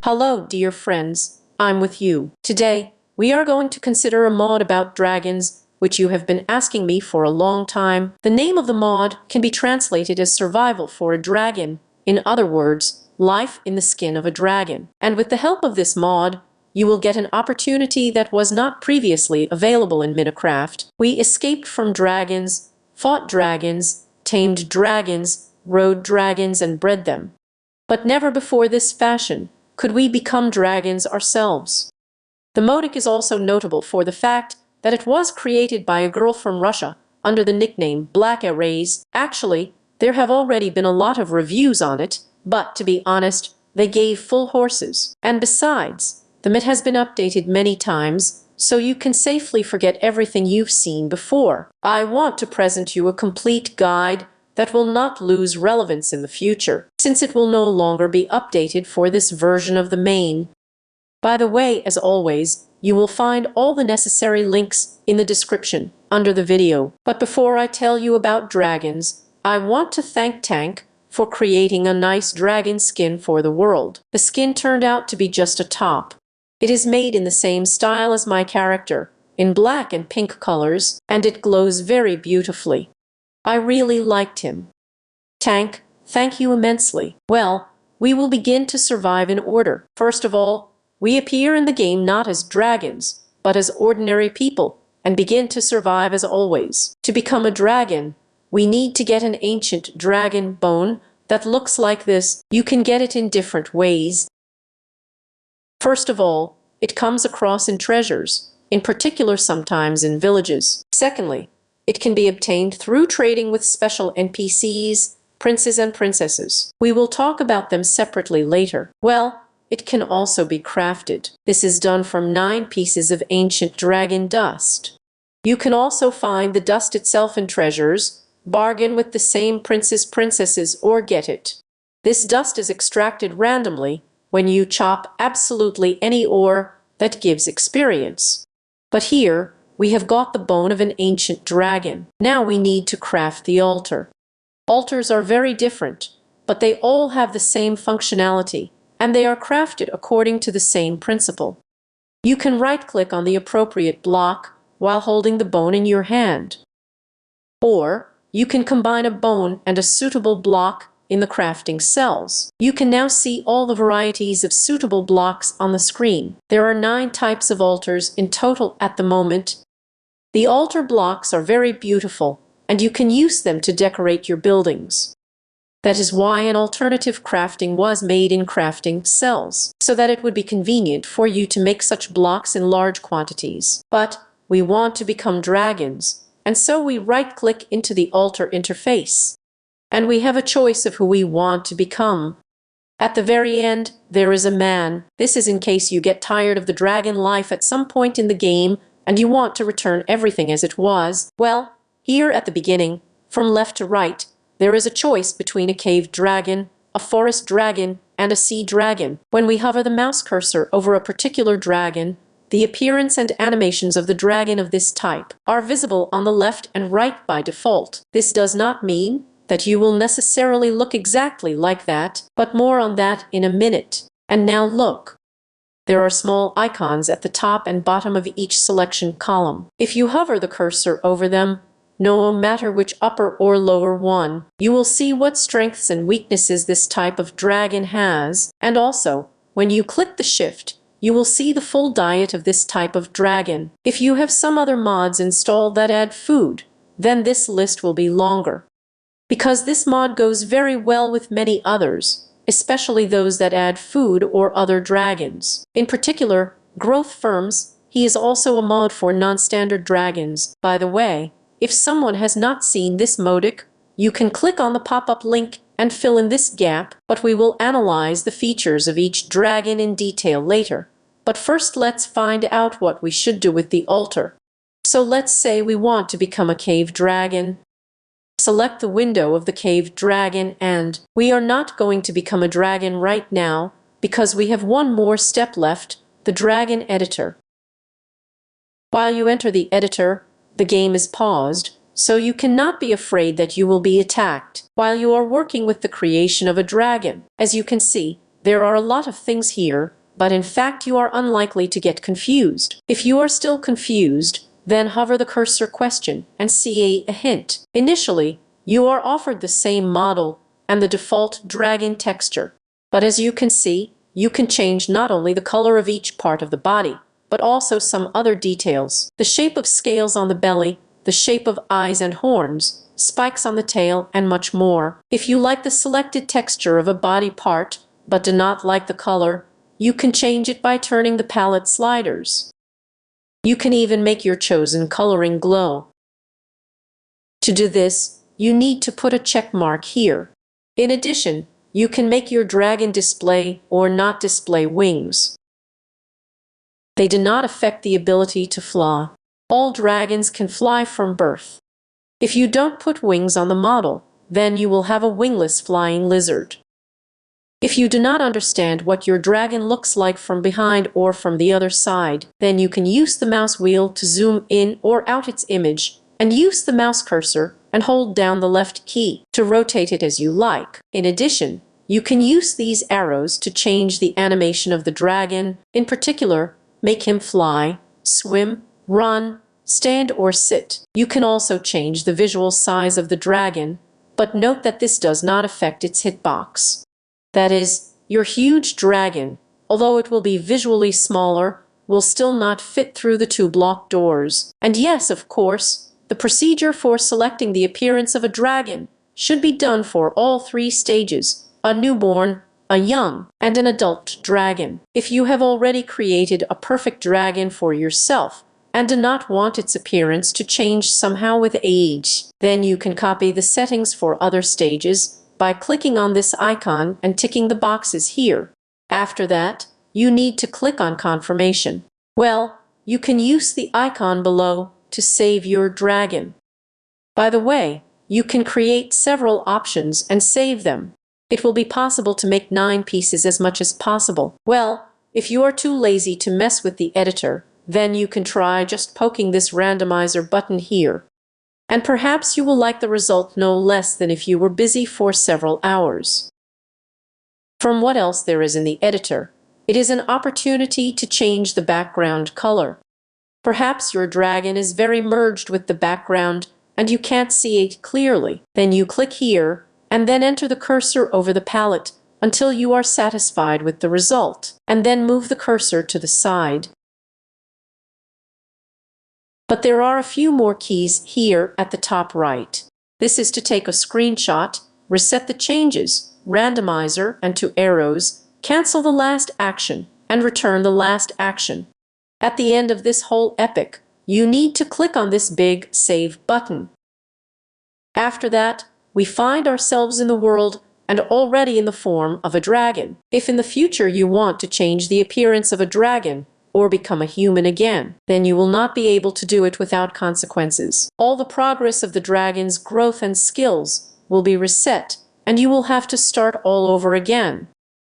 Hello, dear friends, I'm with you. Today, we are going to consider a mod about dragons, which you have been asking me for a long time. The name of the mod can be translated as survival for a dragon, in other words, life in the skin of a dragon. And with the help of this mod, you will get an opportunity that was not previously available in Minecraft. We escaped from dragons, fought dragons, tamed dragons, rode dragons and bred them. But never before this fashion could we become dragons ourselves. The modic is also notable for the fact that it was created by a girl from Russia under the nickname Black Arrays. Actually, there have already been a lot of reviews on it, but to be honest, they gave full horses. And besides, the mod has been updated many times, so you can safely forget everything you've seen before. I want to present you a complete guide that will not lose relevance in the future, since it will no longer be updated for this version of the main. By the way, as always, you will find all the necessary links in the description under the video. But before I tell you about dragons, I want to thank Tank for creating a nice dragon skin for the world. The skin turned out to be just a top. It is made in the same style as my character, in black and pink colors, and it glows very beautifully. I really liked him. Tank, thank you immensely. Well, we will begin to survive in order. First of all, we appear in the game not as dragons, but as ordinary people, and begin to survive as always. To become a dragon, we need to get an ancient dragon bone that looks like this. You can get it in different ways. First of all, it comes across in treasures, in particular sometimes in villages. Secondly, it can be obtained through trading with special NPCs, princes and princesses. We will talk about them separately later. Well, it can also be crafted. This is done from 9 pieces of ancient dragon dust. You can also find the dust itself in treasures, bargain with the same princesses or get it. This dust is extracted randomly when you chop absolutely any ore that gives experience. But here, we have got the bone of an ancient dragon. Now we need to craft the altar. Altars are very different, but they all have the same functionality, and they are crafted according to the same principle. You can right-click on the appropriate block while holding the bone in your hand. Or, you can combine a bone and a suitable block in the crafting cells. You can now see all the varieties of suitable blocks on the screen. There are 9 types of altars in total at the moment. The altar blocks are very beautiful, and you can use them to decorate your buildings. That is why an alternative crafting was made in crafting cells, so that it would be convenient for you to make such blocks in large quantities. But we want to become dragons, and so we right-click into the altar interface. And we have a choice of who we want to become. At the very end, there is a man. This is in case you get tired of the dragon life at some point in the game, and you want to return everything as it was. Well, here at the beginning, from left to right, there is a choice between a cave dragon, a forest dragon, and a sea dragon. When we hover the mouse cursor over a particular dragon, the appearance and animations of the dragon of this type are visible on the left and right by default. This does not mean that you will necessarily look exactly like that, but more on that in a minute. And now look. There are small icons at the top and bottom of each selection column. If you hover the cursor over them, no matter which upper or lower one, you will see what strengths and weaknesses this type of dragon has, and also, when you click the shift, you will see the full diet of this type of dragon. If you have some other mods installed that add food, then this list will be longer. Because this mod goes very well with many others, especially those that add food or other dragons. In particular, Growth Firms, he is also a mod for non-standard dragons. By the way, if someone has not seen this modic, you can click on the pop-up link and fill in this gap, but we will analyze the features of each dragon in detail later. But first let's find out what we should do with the altar. So let's say we want to become a cave dragon. Select the window of the cave dragon, and we are not going to become a dragon right now because we have one more step left, the dragon editor. While you enter the editor, the game is paused, so you cannot be afraid that you will be attacked while you are working with the creation of a dragon. As you can see, There are a lot of things here, but in fact you are unlikely to get confused. If you are still confused, then hover the cursor question and see a hint. Initially, you are offered the same model and the default dragon texture. But as you can see, you can change not only the color of each part of the body, but also some other details. The shape of scales on the belly, the shape of eyes and horns, spikes on the tail, and much more. If you like the selected texture of a body part, but do not like the color, you can change it by turning the palette sliders. You can even make your chosen coloring glow. To do this, you need to put a check mark here. In addition, you can make your dragon display or not display wings. They do not affect the ability to fly. All dragons can fly from birth. If you don't put wings on the model, then you will have a wingless flying lizard. If you do not understand what your dragon looks like from behind or from the other side, then you can use the mouse wheel to zoom in or out its image, and use the mouse cursor and hold down the left key to rotate it as you like. In addition, you can use these arrows to change the animation of the dragon, in particular, make him fly, swim, run, stand or sit. You can also change the visual size of the dragon, but note that this does not affect its hitbox. That is, your huge dragon, although it will be visually smaller, will still not fit through the two block doors. And yes, of course, the procedure for selecting the appearance of a dragon should be done for all three stages: a newborn, a young, and an adult dragon. If you have already created a perfect dragon for yourself and do not want its appearance to change somehow with age, then you can copy the settings for other stages by clicking on this icon and ticking the boxes here. After that, you need to click on Confirmation. Well, you can use the icon below to save your dragon. By the way, you can create several options and save them. It will be possible to make 9 pieces as much as possible. Well, if you are too lazy to mess with the editor, then you can try just poking this randomizer button here. And perhaps you will like the result no less than if you were busy for several hours. From what else there is in the editor, it is an opportunity to change the background color. Perhaps your dragon is very merged with the background and you can't see it clearly. Then you click here and then enter the cursor over the palette until you are satisfied with the result, and then move the cursor to the side. But there are a few more keys here at the top right. This is to take a screenshot, reset the changes, randomizer, and to arrows, cancel the last action, and return the last action. At the end of this whole epic, you need to click on this big Save button. After that, we find ourselves in the world and already in the form of a dragon. If in the future you want to change the appearance of a dragon, or become a human again, then you will not be able to do it without consequences. All the progress of the dragon's growth and skills will be reset, and you will have to start all over again.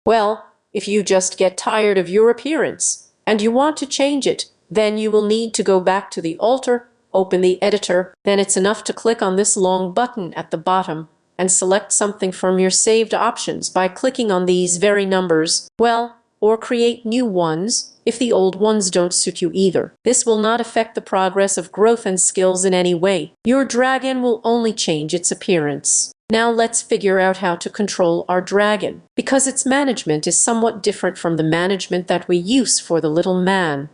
Well, if you just get tired of your appearance, and you want to change it, then you will need to go back to the altar, open the editor, then it's enough to click on this long button at the bottom, and select something from your saved options by clicking on these very numbers, well, or create new ones, if the old ones don't suit you either. This will not affect the progress of growth and skills in any way. Your dragon will only change its appearance. Now let's figure out how to control our dragon, because its management is somewhat different from the management that we use for the little man.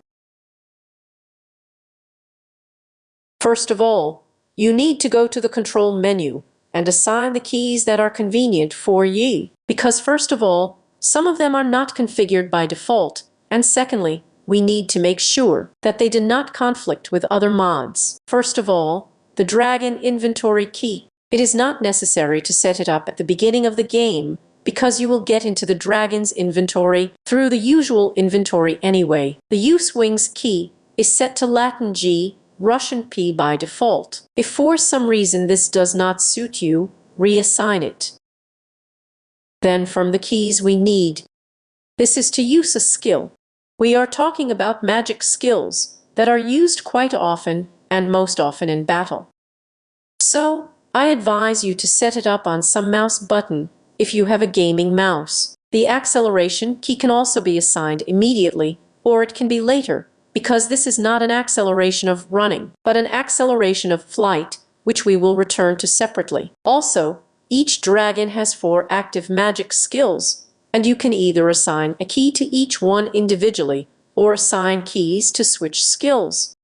First of all, you need to go to the control menu and assign the keys that are convenient for you, because first of all, some of them are not configured by default, and secondly, we need to make sure that they do not conflict with other mods. First of all, the dragon inventory key. It is not necessary to set it up at the beginning of the game, because you will get into the dragon's inventory through the usual inventory anyway. The use wings key is set to Latin G, Russian P by default. If for some reason this does not suit you, reassign it. Then from the keys we need. This is to use a skill. We are talking about magic skills that are used quite often and most often in battle. So, I advise you to set it up on some mouse button if you have a gaming mouse. The acceleration key can also be assigned immediately, or it can be later, because this is not an acceleration of running, but an acceleration of flight, which we will return to separately. Also, each dragon has 4 active magic skills, and you can either assign a key to each one individually, or assign keys to switch skills.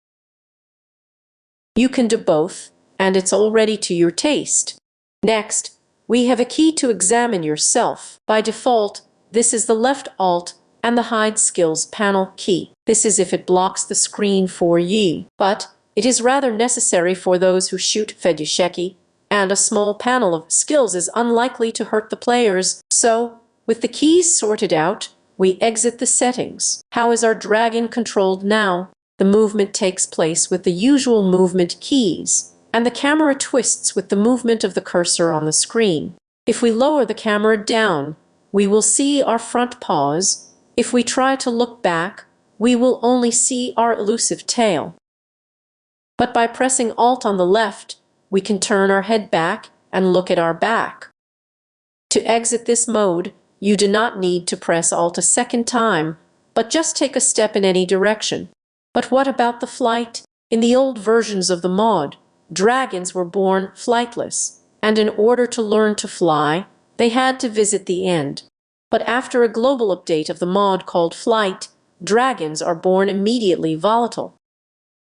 You can do both, and it's already to your taste. Next, we have a key to examine yourself. By default, this is the left Alt and the Hide Skills panel key. This is if it blocks the screen for you, but it is rather necessary for those who shoot Fedusheki, and a small panel of skills is unlikely to hurt the players, so, with the keys sorted out, we exit the settings. How is our dragon controlled now? The movement takes place with the usual movement keys, and the camera twists with the movement of the cursor on the screen. If we lower the camera down, we will see our front paws. If we try to look back, we will only see our elusive tail. But by pressing Alt on the left, we can turn our head back and look at our back. To exit this mode, you do not need to press Alt a second time, but just take a step in any direction. But what about the flight? In the old versions of the mod, dragons were born flightless, and in order to learn to fly, they had to visit the end. But after a global update of the mod called Flight, dragons are born immediately volatile.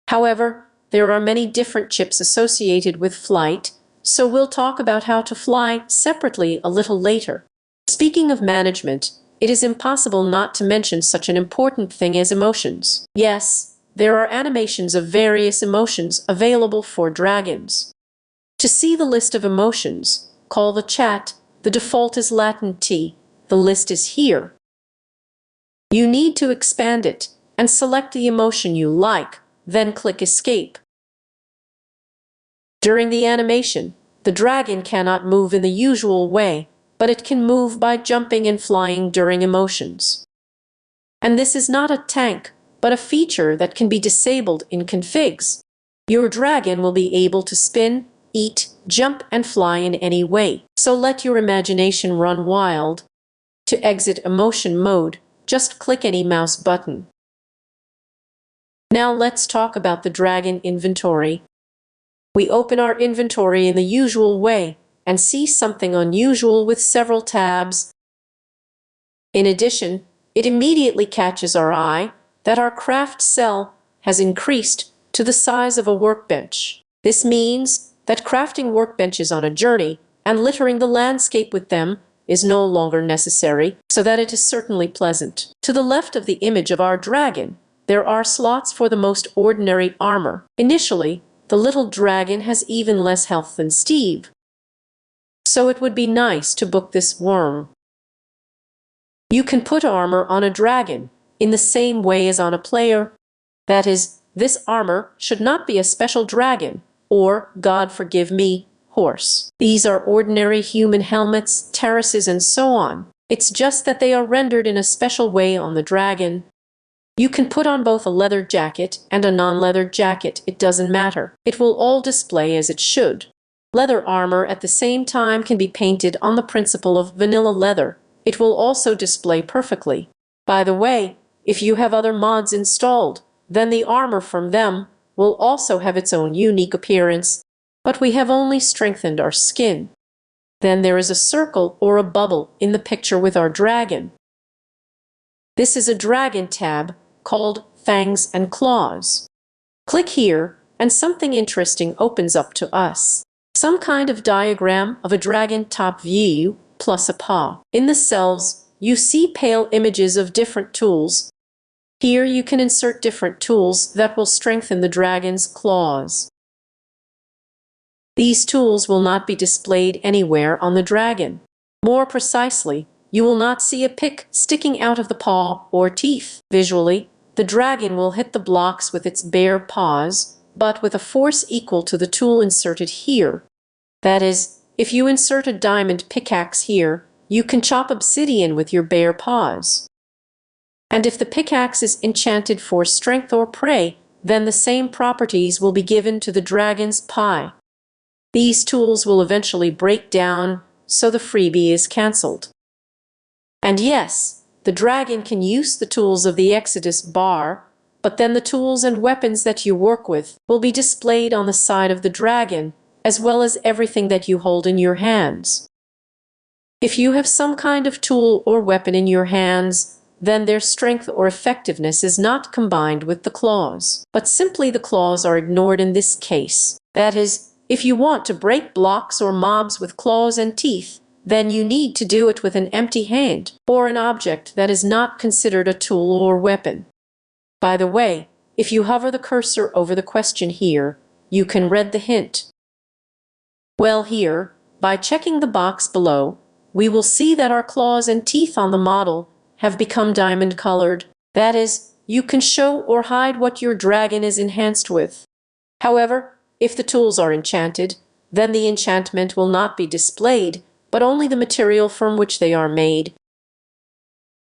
However, there are many different chips associated with flight, so we'll talk about how to fly separately a little later. Speaking of management, it is impossible not to mention such an important thing as emotions. Yes, there are animations of various emotions available for dragons. To see the list of emotions, call the chat. The default is Latin T. The list is here. You need to expand it and select the emotion you like, then click Escape. During the animation, the dragon cannot move in the usual way, but it can move by jumping and flying during emotions. And this is not a tank, but a feature that can be disabled in configs. Your dragon will be able to spin, eat, jump, and fly in any way, so let your imagination run wild. To exit emotion mode, just click any mouse button. Now let's talk about the dragon inventory. We open our inventory in the usual way and see something unusual with several tabs. In addition, it immediately catches our eye that our craft cell has increased to the size of a workbench. This means that crafting workbenches on a journey and littering the landscape with them is no longer necessary, so that it is certainly pleasant. To the left of the image of our dragon, there are slots for the most ordinary armor. Initially, the little dragon has even less health than Steve, so it would be nice to book this worm. You can put armor on a dragon in the same way as on a player. That is, this armor should not be a special dragon, or, God forgive me, horse. These are ordinary human helmets, terraces, and so on. It's just that they are rendered in a special way on the dragon. You can put on both a leather jacket and a non-leather jacket, it doesn't matter. It will all display as it should. Leather armor at the same time can be painted on the principle of vanilla leather. It will also display perfectly. By the way, if you have other mods installed, then the armor from them will also have its own unique appearance, but we have only strengthened our skin. Then there is a circle or a bubble in the picture with our dragon. This is a dragon tab called Fangs and Claws. Click here and something interesting opens up to us. Some kind of diagram of a dragon top view plus a paw. In the cells, you see pale images of different tools. Here you can insert different tools that will strengthen the dragon's claws. These tools will not be displayed anywhere on the dragon. More precisely, you will not see a pick sticking out of the paw or teeth. Visually, the dragon will hit the blocks with its bare paws, but with a force equal to the tool inserted here. That is, if you insert a diamond pickaxe here, you can chop obsidian with your bare paws. And if the pickaxe is enchanted for strength or prey, then the same properties will be given to the dragon's paw. These tools will eventually break down, so the freebie is cancelled. And yes, the dragon can use the tools of the Exodus bar, but then the tools and weapons that you work with will be displayed on the side of the dragon, as well as everything that you hold in your hands. If you have some kind of tool or weapon in your hands, then their strength or effectiveness is not combined with the claws, but simply the claws are ignored in this case. That is, if you want to break blocks or mobs with claws and teeth, then you need to do it with an empty hand or an object that is not considered a tool or weapon. By the way, if you hover the cursor over the question here, you can read the hint. Well, here, by checking the box below, we will see that our claws and teeth on the model have become diamond-colored. That is, you can show or hide what your dragon is enhanced with. However, if the tools are enchanted, then the enchantment will not be displayed, but only the material from which they are made.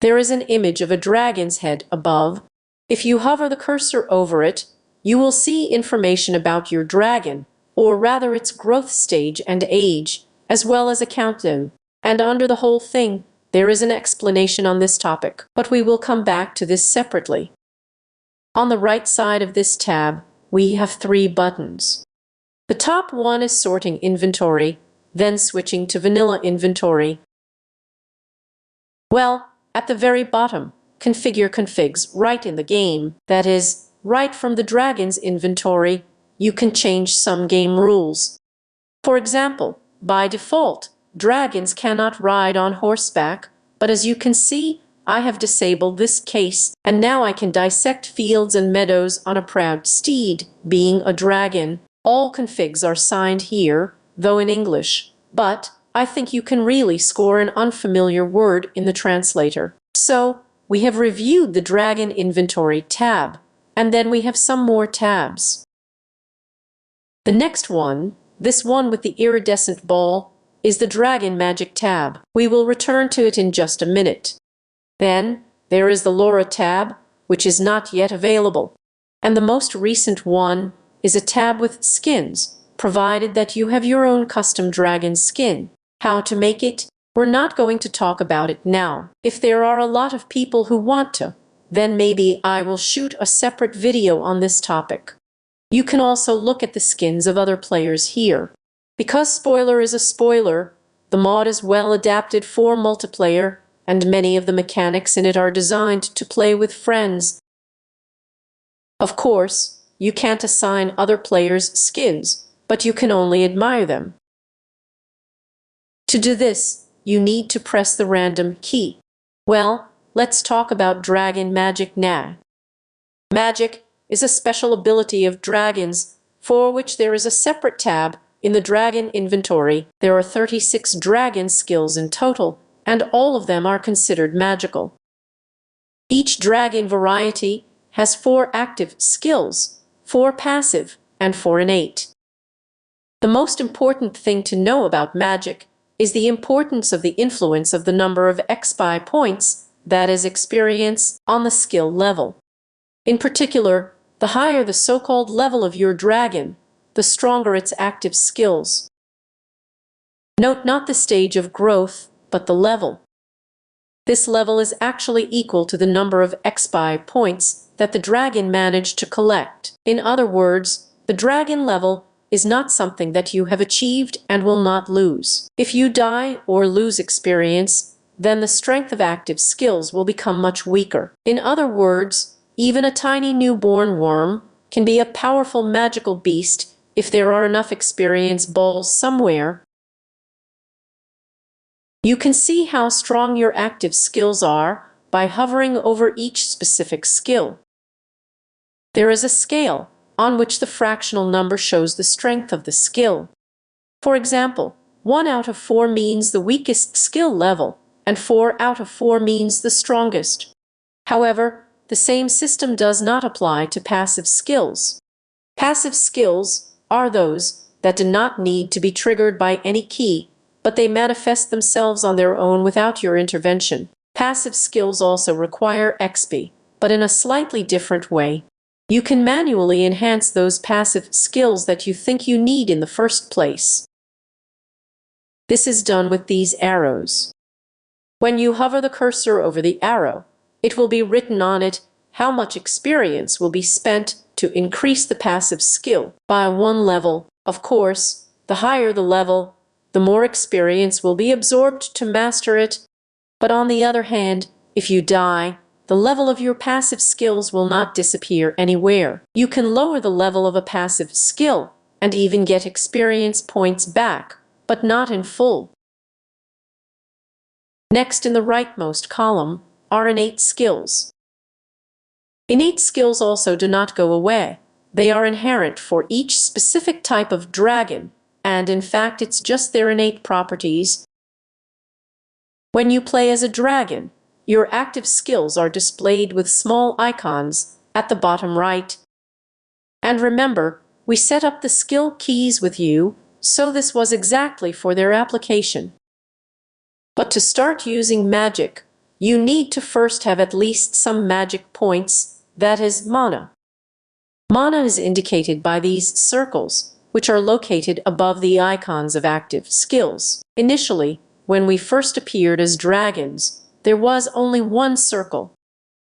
There is an image of a dragon's head above. If you hover the cursor over it, you will see information about your dragon, or rather its growth stage and age, as well as a countdown. And under the whole thing, there is an explanation on this topic, but we will come back to this separately. On the right side of this tab, we have 3 buttons. The top one is sorting inventory, then switching to vanilla inventory. Well, at the very bottom, configure configs right in the game, that is, right from the dragon's inventory, you can change some game rules. For example, by default, dragons cannot ride on horseback, but as you can see, I have disabled this case, and now I can dissect fields and meadows on a proud steed, being a dragon. All configs are signed here, though in English, but I think you can really score an unfamiliar word in the translator. So, we have reviewed the Dragon Inventory tab, and then we have some more tabs. The next one, this one with the iridescent ball, is the Dragon Magic tab. We will return to it in just a minute. Then, there is the Lore tab, which is not yet available. And the most recent one is a tab with skins, provided that you have your own custom dragon skin. How to make it? We're not going to talk about it now. If there are a lot of people who want to, then maybe I will shoot a separate video on this topic. You can also look at the skins of other players here. Because spoiler is a spoiler, the mod is well adapted for multiplayer, and many of the mechanics in it are designed to play with friends. Of course, you can't assign other players skins, but you can only admire them. To do this, you need to press the random key. Well, let's talk about Dragon Magic now. Magic is a special ability of dragons, for which there is a separate tab in the Dragon Inventory. There are 36 dragon skills in total, and all of them are considered magical. Each dragon variety has 4 active skills, 4 passive, and 4 innate. The most important thing to know about magic is the importance of the influence of the number of XP points, that is experience, on the skill level. In particular, the higher the so-called level of your dragon, the stronger its active skills. Note not the stage of growth, but the level. This level is actually equal to the number of XP points that the dragon managed to collect. In other words, the dragon level is not something that you have achieved and will not lose. If you die or lose experience, then the strength of active skills will become much weaker. In other words, even a tiny newborn worm can be a powerful magical beast if there are enough experience balls somewhere. You can see how strong your active skills are by hovering over each specific skill. There is a scale on which the fractional number shows the strength of the skill. For example, 1 out of 4 means the weakest skill level, and 4 out of 4 means the strongest. However, the same system does not apply to passive skills. Passive skills are those that do not need to be triggered by any key, but they manifest themselves on their own without your intervention. Passive skills also require XP, but in a slightly different way. You can manually enhance those passive skills that you think you need in the first place. This is done with these arrows. When you hover the cursor over the arrow, it will be written on it how much experience will be spent to increase the passive skill by 1 level. Of course, the higher the level, the more experience will be absorbed to master it. But on the other hand, if you die, the level of your passive skills will not disappear anywhere. You can lower the level of a passive skill and even get experience points back, but not in full. Next in the rightmost column are innate skills. Innate skills also do not go away. They are inherent for each specific type of dragon, and in fact it's just their innate properties. When you play as a dragon, your active skills are displayed with small icons at the bottom right. And remember, we set up the skill keys with you, so this was exactly for their application. But to start using magic, you need to first have at least some magic points, that is, mana. Mana is indicated by these circles, which are located above the icons of active skills. Initially, when we first appeared as dragons, there was only one circle.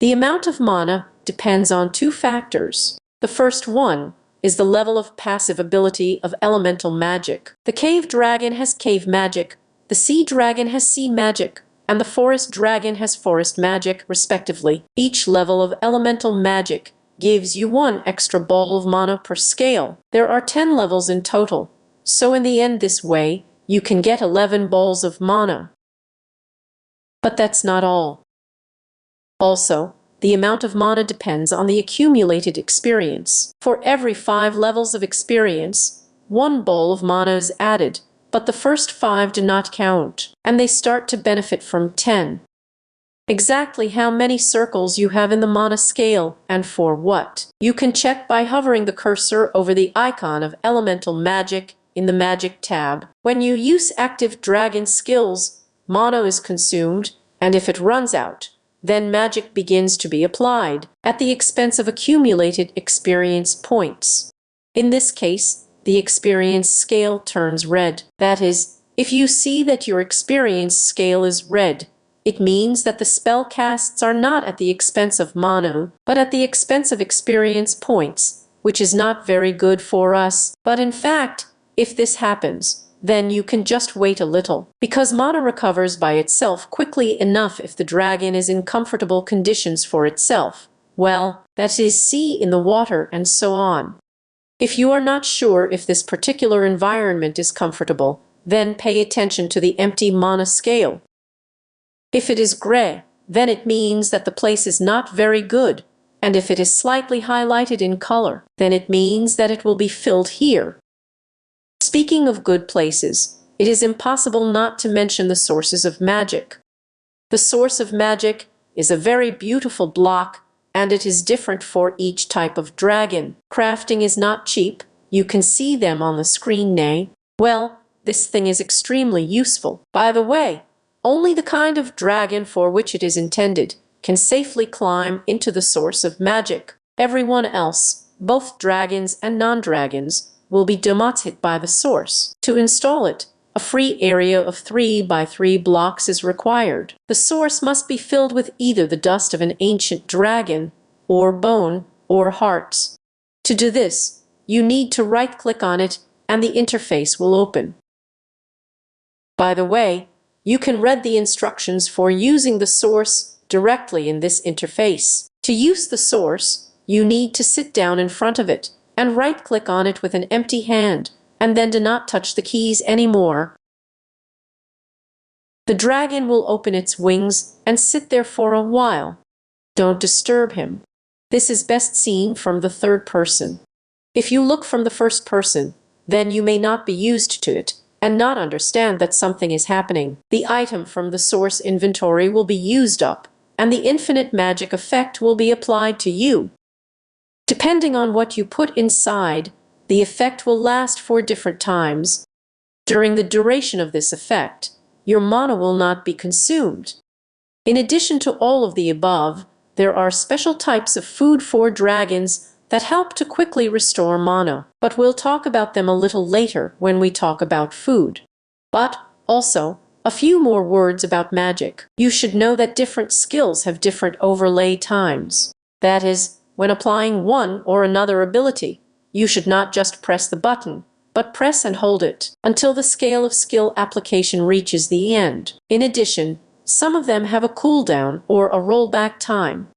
The amount of mana depends on 2 factors. The first one is the level of passive ability of elemental magic. The cave dragon has cave magic, the sea dragon has sea magic, and the forest dragon has forest magic, respectively. Each level of elemental magic gives you 1 extra ball of mana per scale. There are 10 levels in total, so in the end this way, you can get 11 balls of mana. But that's not all. Also, the amount of mana depends on the accumulated experience. For every 5 levels of experience, 1 ball of mana is added, but the first 5 do not count, and they start to benefit from 10. Exactly how many circles you have in the mana scale, and for what, you can check by hovering the cursor over the icon of elemental magic in the Magic tab. When you use active dragon skills, mana is consumed, and if it runs out, then magic begins to be applied, at the expense of accumulated experience points. In this case, the experience scale turns red. That is, if you see that your experience scale is red, it means that the spell casts are not at the expense of mana, but at the expense of experience points, which is not very good for us. But in fact, if this happens, then you can just wait a little, because mana recovers by itself quickly enough if the dragon is in comfortable conditions for itself. Well, that is, sea in the water and so on. If you are not sure if this particular environment is comfortable, then pay attention to the empty mana scale. If it is gray, then it means that the place is not very good, and if it is slightly highlighted in color, then it means that it will be filled here. Speaking of good places, it is impossible not to mention the sources of magic. The source of magic is a very beautiful block, and it is different for each type of dragon. Crafting is not cheap. You can see them on the screen now. Well, this thing is extremely useful. By the way, only the kind of dragon for which it is intended can safely climb into the source of magic. Everyone else, both dragons and non-dragons, will be demoted by the source. To install it, a free area of 3 by 3 blocks is required. The source must be filled with either the dust of an ancient dragon, or bone, or hearts. To do this, you need to right-click on it, and the interface will open. By the way, you can read the instructions for using the source directly in this interface. To use the source, you need to sit down in front of it, and right-click on it with an empty hand, and then do not touch the keys anymore. The dragon will open its wings and sit there for a while. Don't disturb him. This is best seen from the third person. If you look from the first person, then you may not be used to it, and not understand that something is happening. The item from the source inventory will be used up, and the infinite magic effect will be applied to you. Depending on what you put inside, the effect will last for different times. During the duration of this effect, your mana will not be consumed. In addition to all of the above, there are special types of food for dragons that help to quickly restore mana, but we'll talk about them a little later when we talk about food. But, also, A few more words about magic. You should know that different skills have different overlay times. That is, when applying one or another ability, you should not just press the button, but press and hold it until the scale of skill application reaches the end. In addition, some of them have a cooldown or a rollback time.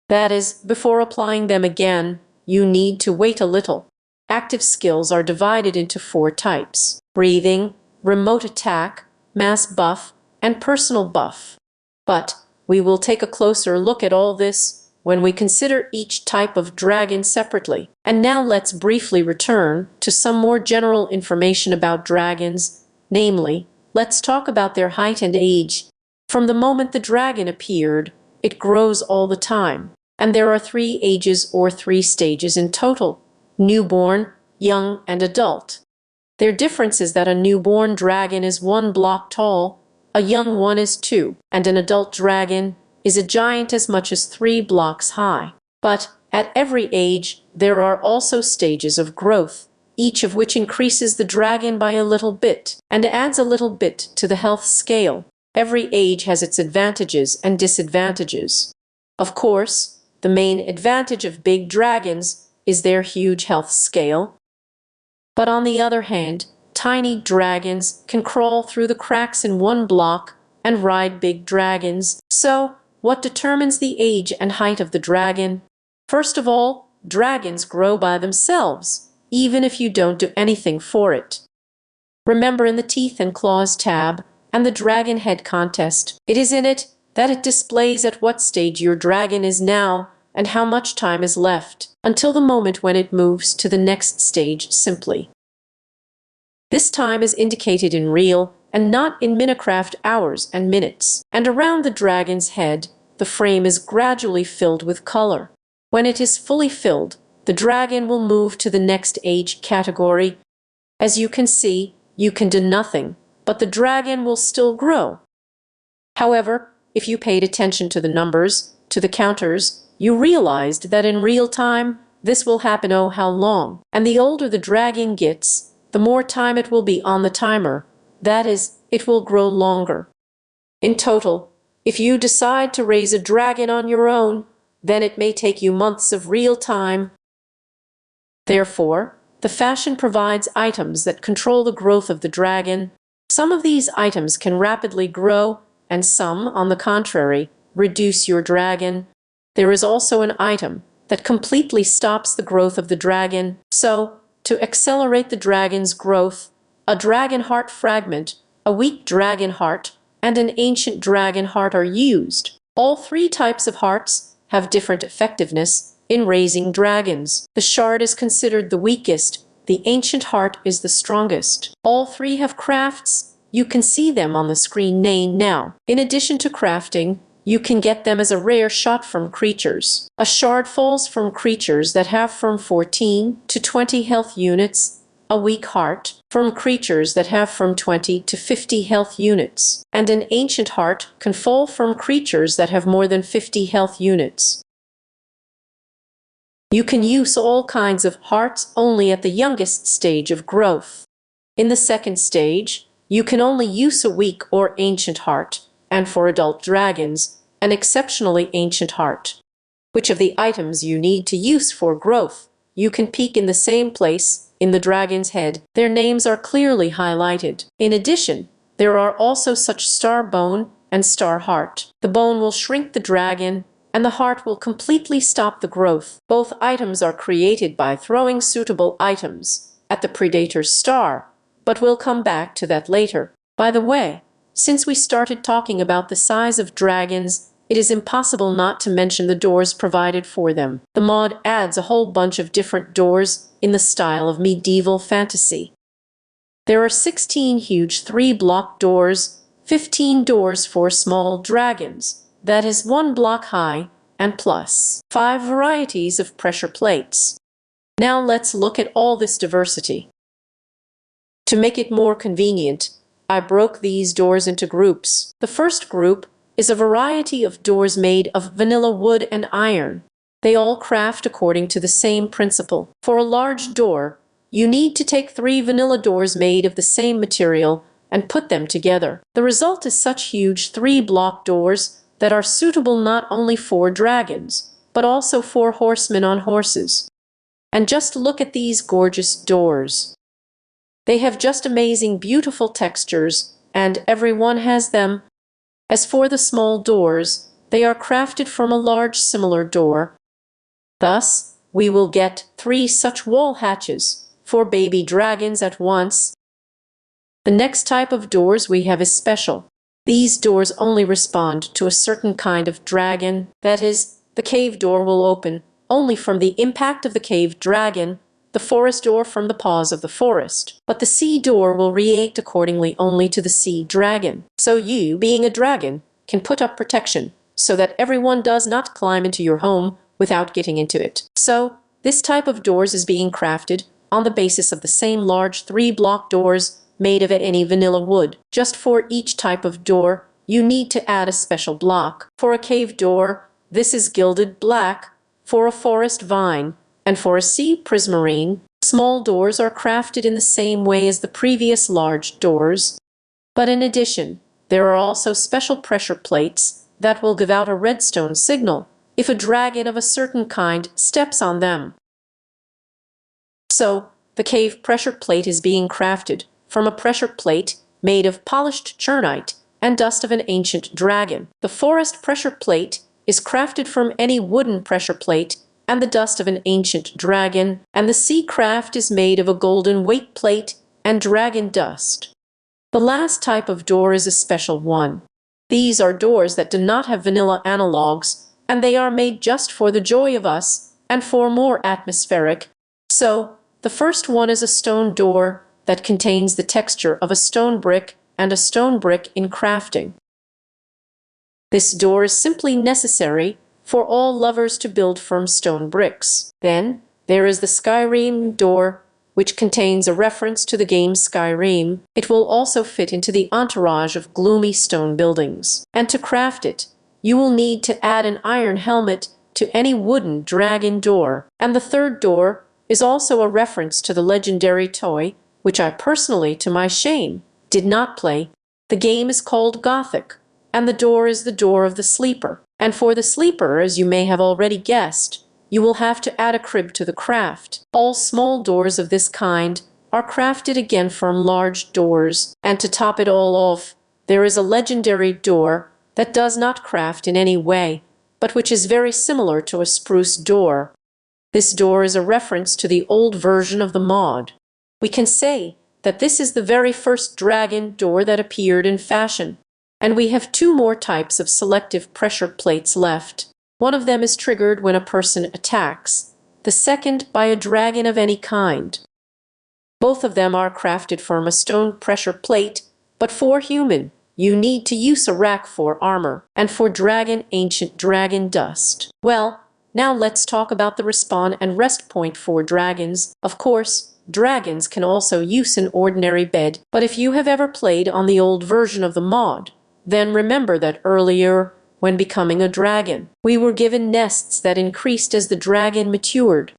That is, before applying them again, you need to wait a little. Active skills are divided into 4 types: breathing, remote attack, mass buff, and personal buff. But we will take a closer look at all this when we consider each type of dragon separately. And now let's briefly return to some more general information about dragons, namely, let's talk about their height and age. From the moment the dragon appeared, it grows all the time, and there are 3 ages or 3 stages in total: newborn, young, and adult. Their difference is that a newborn dragon is 1 block tall, a young one is 2, and an adult dragon is a giant as much as 3 blocks high. But at every age, there are also stages of growth, each of which increases the dragon by a little bit and adds a little bit to the health scale. Every age has its advantages and disadvantages. Of course, the main advantage of big dragons is their huge health scale. But on the other hand, tiny dragons can crawl through the cracks in 1 block and ride big dragons. So, what determines the age and height of the dragon? First of all, dragons grow by themselves, even if you don't do anything for it. Remember in the Teeth and Claws tab and the Dragon Head contest, it is in it that it displays at what stage your dragon is now and how much time is left until the moment when it moves to the next stage simply. This time is indicated in real and not in Minecraft hours and minutes. And around the dragon's head, the frame is gradually filled with color. When it is fully filled, the dragon will move to the next age category. As you can see, you can do nothing, but the dragon will still grow. However, if you paid attention to the numbers, to the counters, you realized that in real time, this will happen oh how long. And the older the dragon gets, the more time it will be on the timer. That is, it will grow longer. In total, if you decide to raise a dragon on your own, then it may take you months of real time. Therefore, the fashion provides items that control the growth of the dragon. Some of these items can rapidly grow, and some, on the contrary, reduce your dragon. There is also an item that completely stops the growth of the dragon. So, to accelerate the dragon's growth, a dragon heart fragment, a weak dragon heart, and an ancient dragon heart are used. All 3 types of hearts have different effectiveness in raising dragons. The shard is considered the weakest, the ancient heart is the strongest. All 3 have crafts. You can see them on the screen now. In addition to crafting, you can get them as a rare shot from creatures. A shard falls from creatures that have from 14 to 20 health units, a weak heart from creatures that have from 20 to 50 health units, and an ancient heart can fall from creatures that have more than 50 health units. You can use all kinds of hearts only at the youngest stage of growth. In the second stage, you can only use a weak or ancient heart, and for adult dragons, an exceptionally ancient heart. Which of the items you need to use for growth, you can peek in the same place, in the dragon's head. Their names are clearly highlighted. In addition, there are also such star bone and star heart. The bone will shrink the dragon, and the heart will completely stop the growth. Both items are created by throwing suitable items at the predator's star, but we'll come back to that later. By the way, since we started talking about the size of dragons, it is impossible not to mention the doors provided for them. The mod adds a whole bunch of different doors in the style of medieval fantasy. There are 16 huge 3-block doors, 15 doors for small dragons, that is 1 block high, and plus 5 varieties of pressure plates. Now let's look at all this diversity. To make it more convenient, I broke these doors into groups. The first group is a variety of doors made of vanilla wood and iron. They all craft according to the same principle. For a large door, you need to take 3 vanilla doors made of the same material and put them together. The result is such huge 3-block doors that are suitable not only for dragons, but also for horsemen on horses. And just look at these gorgeous doors. They have just amazing, beautiful textures, and everyone has them. As for the small doors, they are crafted from a large similar door. Thus, we will get 3 such wall hatches for baby dragons at once. The next type of doors we have is special. These doors only respond to a certain kind of dragon, that is, the cave door will open only from the impact of the cave dragon, the forest door from the paws of the forest. But the sea door will react accordingly only to the sea dragon. So you, being a dragon, can put up protection so that everyone does not climb into your home without getting into it. So, this type of doors is being crafted on the basis of the same large 3-block doors made of any vanilla wood. Just for each type of door, you need to add a special block. For a cave door, this is gilded black. For a forest vine, and for a sea prismarine, small doors are crafted in the same way as the previous large doors. But in addition, there are also special pressure plates that will give out a redstone signal if a dragon of a certain kind steps on them. So, the cave pressure plate is being crafted from a pressure plate made of polished chernite and dust of an ancient dragon. The forest pressure plate is crafted from any wooden pressure plate and the dust of an ancient dragon, and the sea craft is made of a golden weight plate and dragon dust. The last type of door is a special one. These are doors that do not have vanilla analogs, and they are made just for the joy of us and for more atmospheric. So, the first one is a stone door that contains the texture of a stone brick and a stone brick in crafting. This door is simply necessary for all lovers to build from stone bricks. Then, there is the Skyrim door, which contains a reference to the game Skyrim. It will also fit into the entourage of gloomy stone buildings. And to craft it, you will need to add an iron helmet to any wooden dragon door. And the third door is also a reference to the legendary toy, which I personally, to my shame, did not play. The game is called Gothic, and the door is the door of the sleeper. And for the sleeper, as you may have already guessed, you will have to add a crib to the craft. All small doors of this kind are crafted again from large doors, and to top it all off, there is a legendary door that does not craft in any way, but which is very similar to a spruce door. This door is a reference to the old version of the mod. We can say that this is the very first dragon door that appeared in fashion. And we have 2 more types of selective pressure plates left. One of them is triggered when a person attacks, the second by a dragon of any kind. Both of them are crafted from a stone pressure plate, but for human, you need to use a rack for armor, and for dragon, ancient dragon dust. Well, now let's talk about the respawn and rest point for dragons. Of course, dragons can also use an ordinary bed, but if you have ever played on the old version of the mod, then remember that earlier, when becoming a dragon, we were given nests that increased as the dragon matured.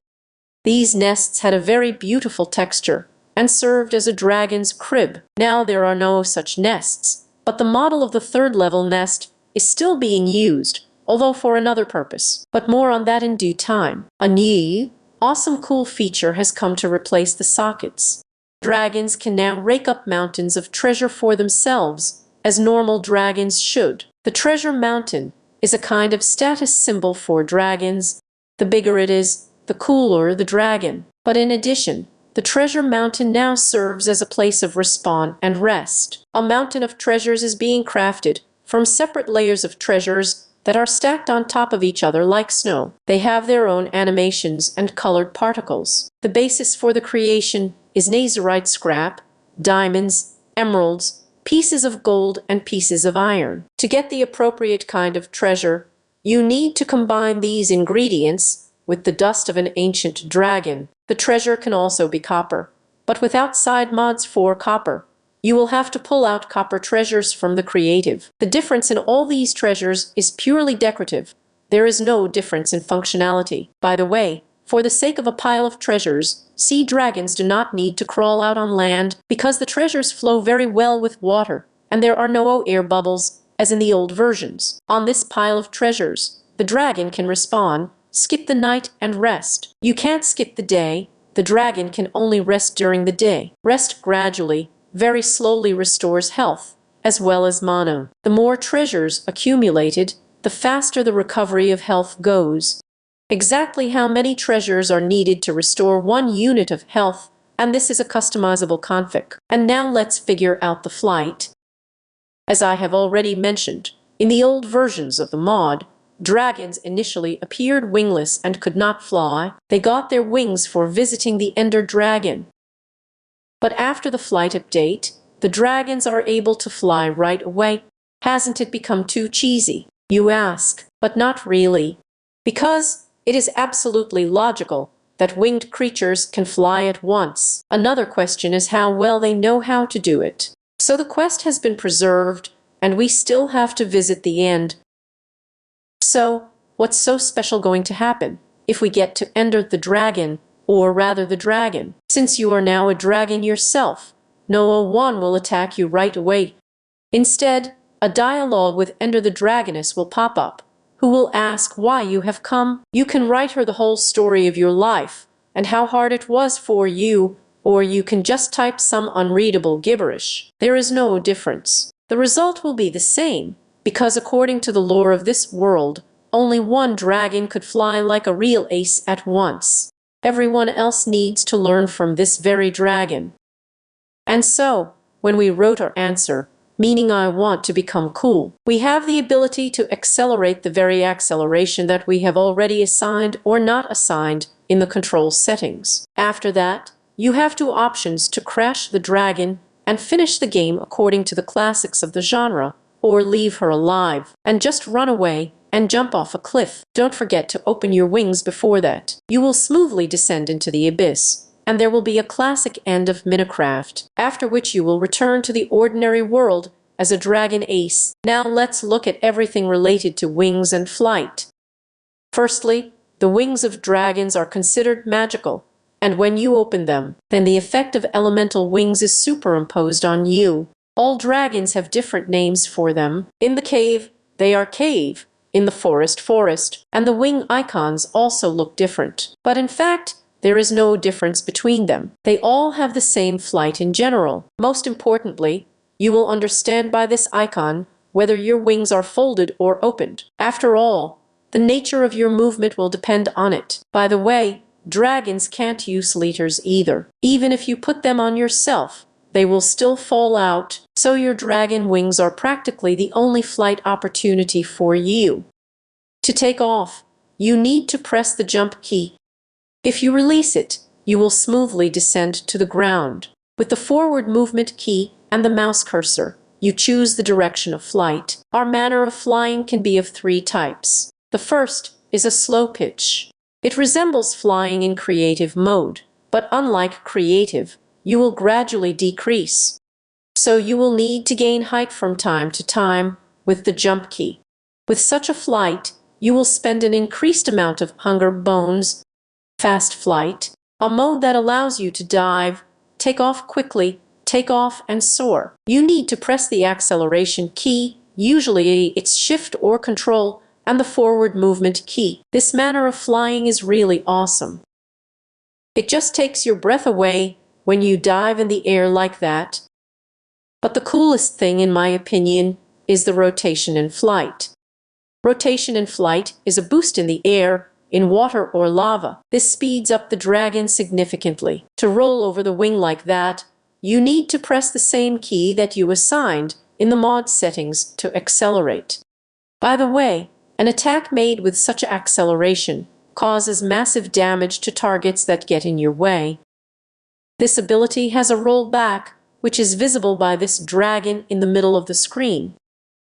These nests had a very beautiful texture and served as a dragon's crib. Now there are no such nests, but the model of the 3rd level nest is still being used, although for another purpose. But more on that in due time. A new, awesome cool feature has come to replace the sockets. Dragons can now rake up mountains of treasure for themselves, as normal dragons should. The treasure mountain is a kind of status symbol for dragons. The bigger it is, the cooler the dragon. But in addition, the treasure mountain now serves as a place of respawn and rest. A mountain of treasures is being crafted from separate layers of treasures that are stacked on top of each other like snow. They have their own animations and colored particles. The basis for the creation is nazarite scrap, diamonds, emeralds, pieces of gold, and pieces of iron. To get the appropriate kind of treasure, you need to combine these ingredients with the dust of an ancient dragon. The treasure can also be copper, but without side mods for copper, you will have to pull out copper treasures from the creative. The difference in all these treasures is purely decorative. There is no difference in functionality. By the way, for the sake of a pile of treasures, Sea dragons do not need to crawl out on land because the treasures flow very well with water, and there are no air bubbles, as in the old versions. On this pile of treasures, the dragon can respawn, skip the night, and rest. You can't skip the day. The dragon can only rest during the day. Rest gradually, very slowly restores health, as well as mana. The more treasures accumulated, the faster the recovery of health goes. Exactly how many treasures are needed to restore 1 unit of health, and this is a customizable config. And now let's figure out the flight. As I have already mentioned, in the old versions of the mod, dragons initially appeared wingless and could not fly. They got their wings for visiting the Ender Dragon. But after the flight update, the dragons are able to fly right away. Hasn't it become too cheesy, you ask? But not really. Because it is absolutely logical that winged creatures can fly at once. Another question is how well they know how to do it. So the quest has been preserved, and we still have to visit the end. So, what's so special going to happen if we get to Ender the Dragon, or rather the dragon? Since you are now a dragon yourself, no one will attack you right away. Instead, a dialogue with Ender the Dragoness will pop up, who will ask why you have come. You can write her the whole story of your life, and how hard it was for you, or you can just type some unreadable gibberish. There is no difference. The result will be the same, because according to the lore of this world, only one dragon could fly like a real ace at once. Everyone else needs to learn from this very dragon. And so, when we wrote our answer, meaning I want to become cool, we have the ability to accelerate the very acceleration that we have already assigned or not assigned in the control settings. After that, you have 2 options to crash the dragon and finish the game according to the classics of the genre, or leave her alive and just run away and jump off a cliff. Don't forget to open your wings before that. You will smoothly descend into the abyss, and there will be a classic end of Minecraft, after which you will return to the ordinary world as a dragon ace. Now let's look at everything related to wings and flight. Firstly, the wings of dragons are considered magical, and when you open them, then the effect of elemental wings is superimposed on you. All dragons have different names for them. In the cave, they are cave. In the forest, forest. And the wing icons also look different. But in fact, there is no difference between them. They all have the same flight in general. Most importantly, you will understand by this icon whether your wings are folded or opened. After all, the nature of your movement will depend on it. By the way, dragons can't use leiters either. Even if you put them on yourself, they will still fall out, so your dragon wings are practically the only flight opportunity for you. To take off, you need to press the jump key. If you release it, you will smoothly descend to the ground. With the forward movement key and the mouse cursor, you choose the direction of flight. Our manner of flying can be of 3 types. The first is a slow pitch. It resembles flying in creative mode, but unlike creative, you will gradually decrease. So you will need to gain height from time to time with the jump key. With such a flight, you will spend an increased amount of hunger bones. Fast flight, a mode that allows you to dive, take off quickly, take off and soar. You need to press the acceleration key, usually it's shift or control, and the forward movement key. This manner of flying is really awesome. It just takes your breath away when you dive in the air like that. But the coolest thing, in my opinion, is the rotation in flight. Rotation in flight is a boost in the air, in water or lava. This speeds up the dragon significantly. To roll over the wing like that, you need to press the same key that you assigned in the mod settings to accelerate. By the way, an attack made with such acceleration causes massive damage to targets that get in your way. This ability has a rollback, which is visible by this dragon in the middle of the screen.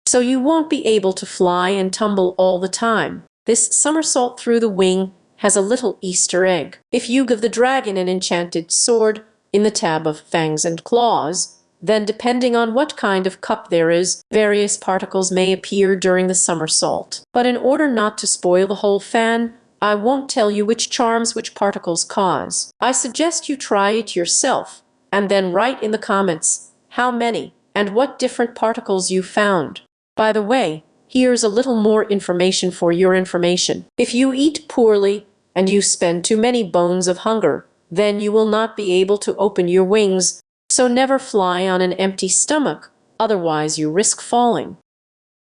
So you won't be able to fly and tumble all the time. This somersault through the wing has a little Easter egg. If you give the dragon an enchanted sword in the tab of fangs and claws, then depending on what kind of cup there is, various particles may appear during the somersault. But in order not to spoil the whole fan, I won't tell you which charms which particles cause. I suggest you try it yourself, and then write in the comments how many and what different particles you found. By the way, here's a little more information for your information. If you eat poorly and you spend too many bones of hunger, then you will not be able to open your wings, so never fly on an empty stomach, otherwise you risk falling.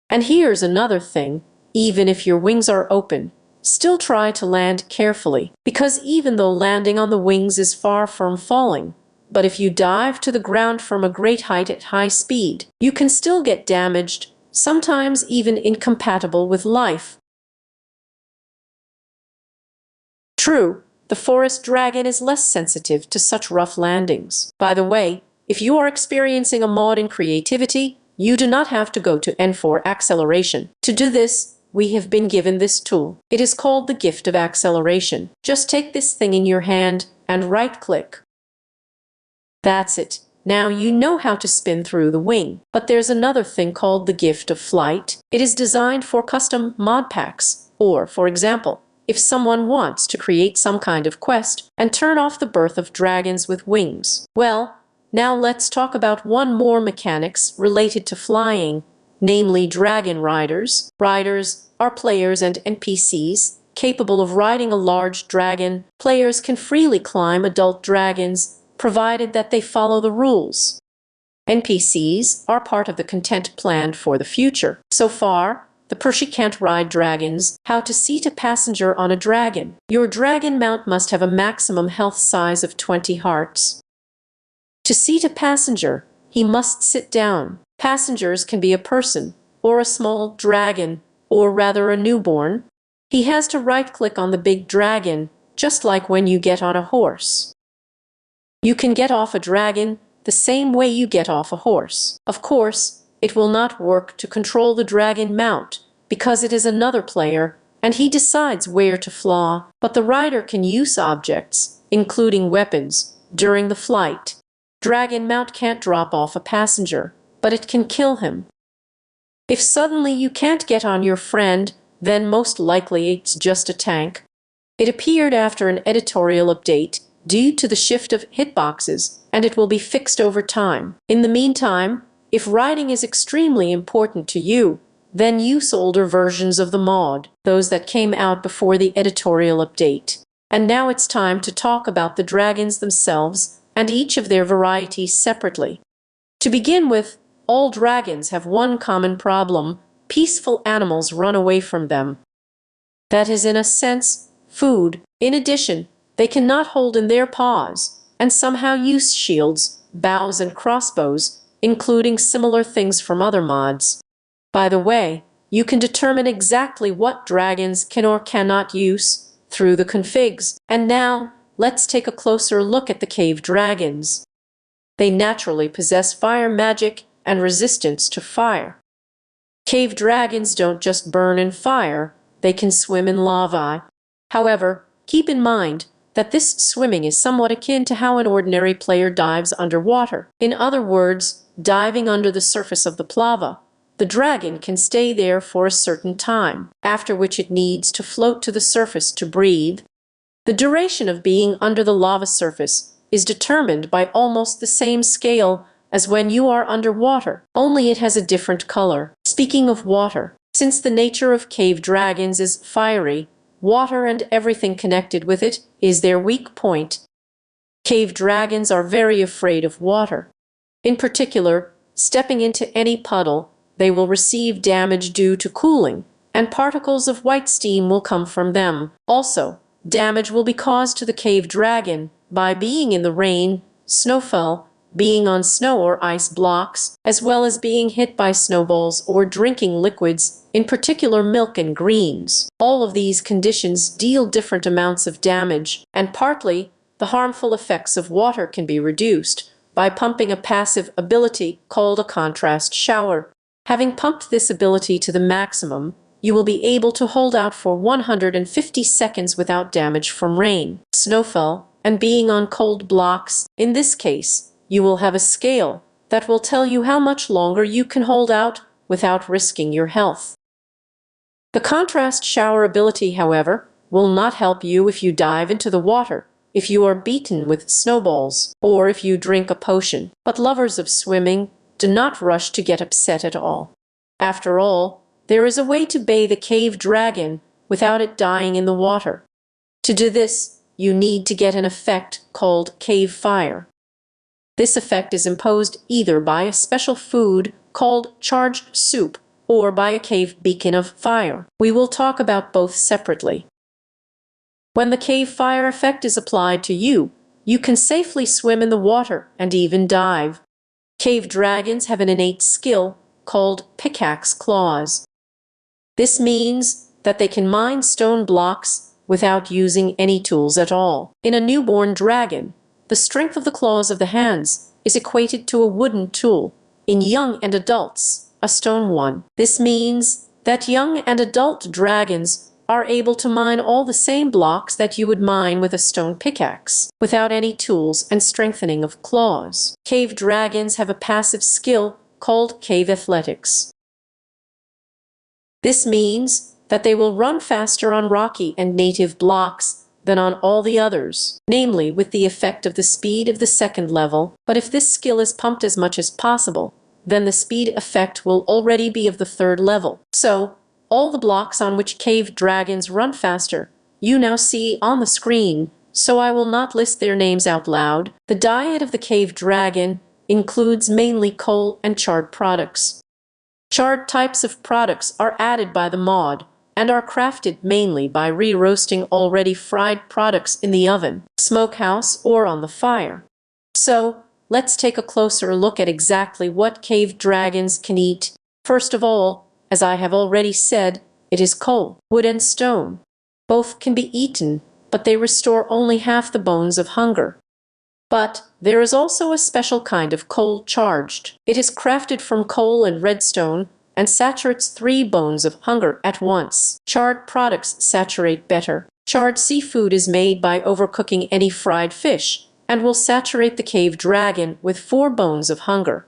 And here's another thing, even if your wings are open, still try to land carefully, because even though landing on the wings is far from falling, but if you dive to the ground from a great height at high speed, you can still get damaged, sometimes even incompatible with life. True, the forest dragon is less sensitive to such rough landings. By the way, if you are experiencing a mod in creativity, you do not have to go to N4 acceleration. To do this, we have been given this tool. It is called the gift of acceleration. Just take this thing in your hand and right-click. That's it. Now you know how to spin through the wing. But there's another thing called the gift of flight. It is designed for custom mod packs, or, for example, if someone wants to create some kind of quest and turn off the birth of dragons with wings. Well, now let's talk about one more mechanics related to flying, namely dragon riders. Riders are players and NPCs capable of riding a large dragon. Players can freely climb adult dragons, provided that they follow the rules. NPCs are part of the content planned for the future. So far, the Percy can't ride dragons. How to seat a passenger on a dragon. Your dragon mount must have a maximum health size of 20 hearts. To seat a passenger, he must sit down. Passengers can be a person, or a small dragon, or rather a newborn. He has to right-click on the big dragon, just like when you get on a horse. You can get off a dragon the same way you get off a horse. Of course, it will not work to control the dragon mount, because it is another player, and he decides where to fly, but the rider can use objects, including weapons, during the flight. Dragon mount can't drop off a passenger, but it can kill him. If suddenly you can't get on your friend, then most likely it's just a tank. It appeared after an editorial update, due to the shift of hitboxes, and it will be fixed over time. In the meantime, if riding is extremely important to you, then use older versions of the mod, those that came out before the editorial update. And now it's time to talk about the dragons themselves, and each of their varieties separately. To begin with, all dragons have one common problem: peaceful animals run away from them. That is, in a sense, food. In addition, they cannot hold in their paws, and somehow use shields, bows, and crossbows, including similar things from other mods. By the way, you can determine exactly what dragons can or cannot use through the configs. And now, let's take a closer look at the cave dragons. They naturally possess fire magic and resistance to fire. Cave dragons don't just burn in fire, they can swim in lava. However, keep in mind that this swimming is somewhat akin to how an ordinary player dives underwater. In other words, diving under the surface of the lava. The dragon can stay there for a certain time, after which it needs to float to the surface to breathe. The duration of being under the lava surface is determined by almost the same scale as when you are underwater, only it has a different color. Speaking of water, since the nature of cave dragons is fiery, water and everything connected with it is their weak point. Cave dragons are very afraid of water. In particular, stepping into any puddle, they will receive damage due to cooling, and particles of white steam will come from them. Also, damage will be caused to the cave dragon by being in the rain, snowfall, being on snow or ice blocks, as well as being hit by snowballs or drinking liquids, in particular milk and greens. All of these conditions deal different amounts of damage, and partly, the harmful effects of water can be reduced by pumping a passive ability called a contrast shower. Having pumped this ability to the maximum, you will be able to hold out for 150 seconds without damage from rain, snowfall, and being on cold blocks. In this case, you will have a scale that will tell you how much longer you can hold out without risking your health. The contrast shower ability, however, will not help you if you dive into the water, if you are beaten with snowballs, or if you drink a potion. But lovers of swimming do not rush to get upset at all. After all, there is a way to bathe a cave dragon without it dying in the water. To do this, you need to get an effect called cave fire. This effect is imposed either by a special food called charged soup or by a cave beacon of fire. We will talk about both separately. When the cave fire effect is applied to you, you can safely swim in the water and even dive. Cave dragons have an innate skill called pickaxe claws. This means that they can mine stone blocks without using any tools at all. In a newborn dragon, the strength of the claws of the hands is equated to a wooden tool. In young and adults, a stone one. This means that young and adult dragons are able to mine all the same blocks that you would mine with a stone pickaxe, without any tools and strengthening of claws. Cave dragons have a passive skill called cave athletics. This means that they will run faster on rocky and native blocks than on all the others, namely with the effect of the speed of the second level. But if this skill is pumped as much as possible, then the speed effect will already be of the third level. So, all the blocks on which cave dragons run faster, you now see on the screen, so I will not list their names out loud. The diet of the cave dragon includes mainly coal and charred products. Charred types of products are added by the mod, and are crafted mainly by re-roasting already fried products in the oven, smokehouse, or on the fire. So, let's take a closer look at exactly what cave dragons can eat. First of all, as I have already said, it is coal, wood, and stone. Both can be eaten, but they restore only half the bones of hunger. But there is also a special kind of coal charged. It is crafted from coal and redstone, and saturates 3 bones of hunger at once. Charred products saturate better. Charred seafood is made by overcooking any fried fish, and will saturate the cave dragon with 4 bones of hunger.